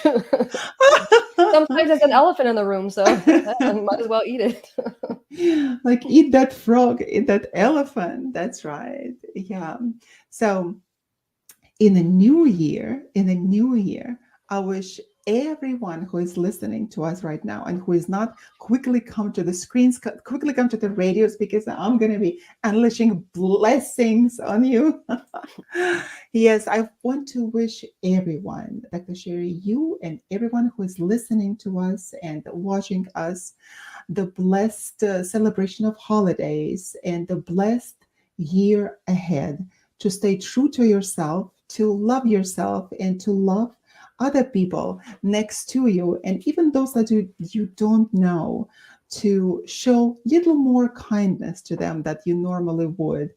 Sometimes there's an elephant in the room, so might as well eat it. Like eat that frog, eat that elephant. That's right. Yeah. So in the new year, I wish everyone who is listening to us right now and who is not quickly come to the screens, quickly come to the radios, because I'm going to be unleashing blessings on you. Yes, I want to wish everyone, Dr. Sherry, you and everyone who is listening to us and watching us, the blessed celebration of holidays and the blessed year ahead, to stay true to yourself, to love yourself, and to love other people next to you, and even those that you don't know, to show little more kindness to them that you normally would,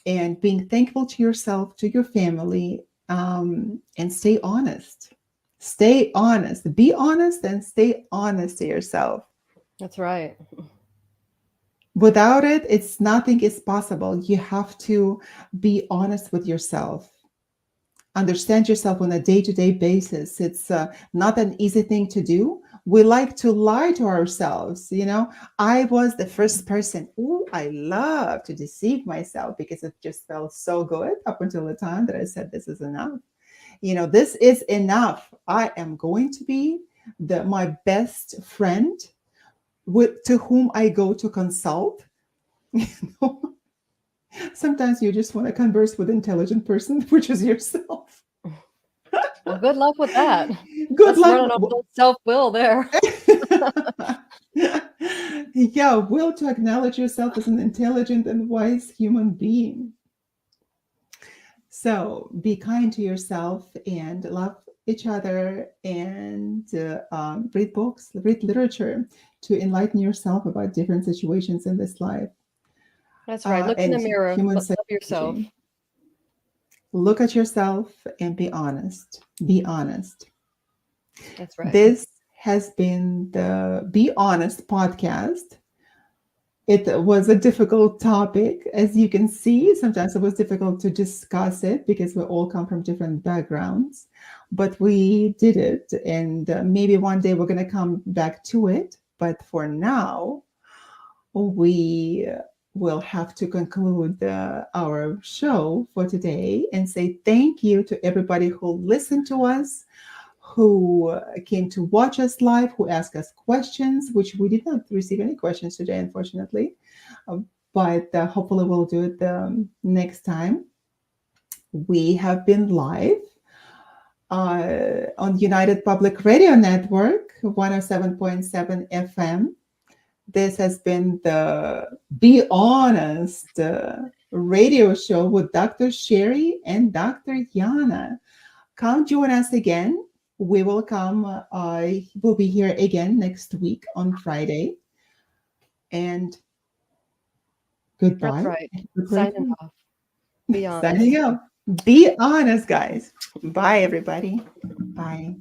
and being thankful to yourself, to your family, and stay honest. Stay honest. Be honest and stay honest to yourself. That's right. Without it, it's nothing is possible. You have to be honest with yourself. Understand yourself on a day-to-day basis. It's not an easy thing to do. We like to lie to ourselves. I was the first person. Oh, I love to deceive myself because it just felt so good up until the time that I said, this is enough. This is enough. I am going to be my best friend to whom I go to consult. You know, sometimes you just want to converse with an intelligent person, which is yourself. Well, good luck with that. Good That's luck. running on a little self-will there. Yeah, will to acknowledge yourself as an intelligent and wise human being. So be kind to yourself and love each other and read books, read literature to enlighten yourself about different situations in this life That's right. Look in the and mirror. human Love yourself. psychology. Look at yourself and be honest. Be honest. That's right. This has been the Be Honest podcast. It was a difficult topic. As you can see, sometimes it was difficult to discuss it because we all come from different backgrounds, but we did it. And maybe one day we're going to come back to it. But for now, we will have to conclude our show for today and say thank you to everybody who listened to us, who came to watch us live, who asked us questions, which we did not receive any questions today, unfortunately. Uh, but hopefully we'll do it next time. We have been live on United Public Radio Network, 107.7 FM. This has been the Be Honest radio show with Dr. Sherry and Dr. Yana. Come join us again. We will come. We'll be here again next week on Friday. And That's goodbye. right. Goodbye. Signing off. Be honest. Signing out. Be honest, guys. Bye, everybody. Bye.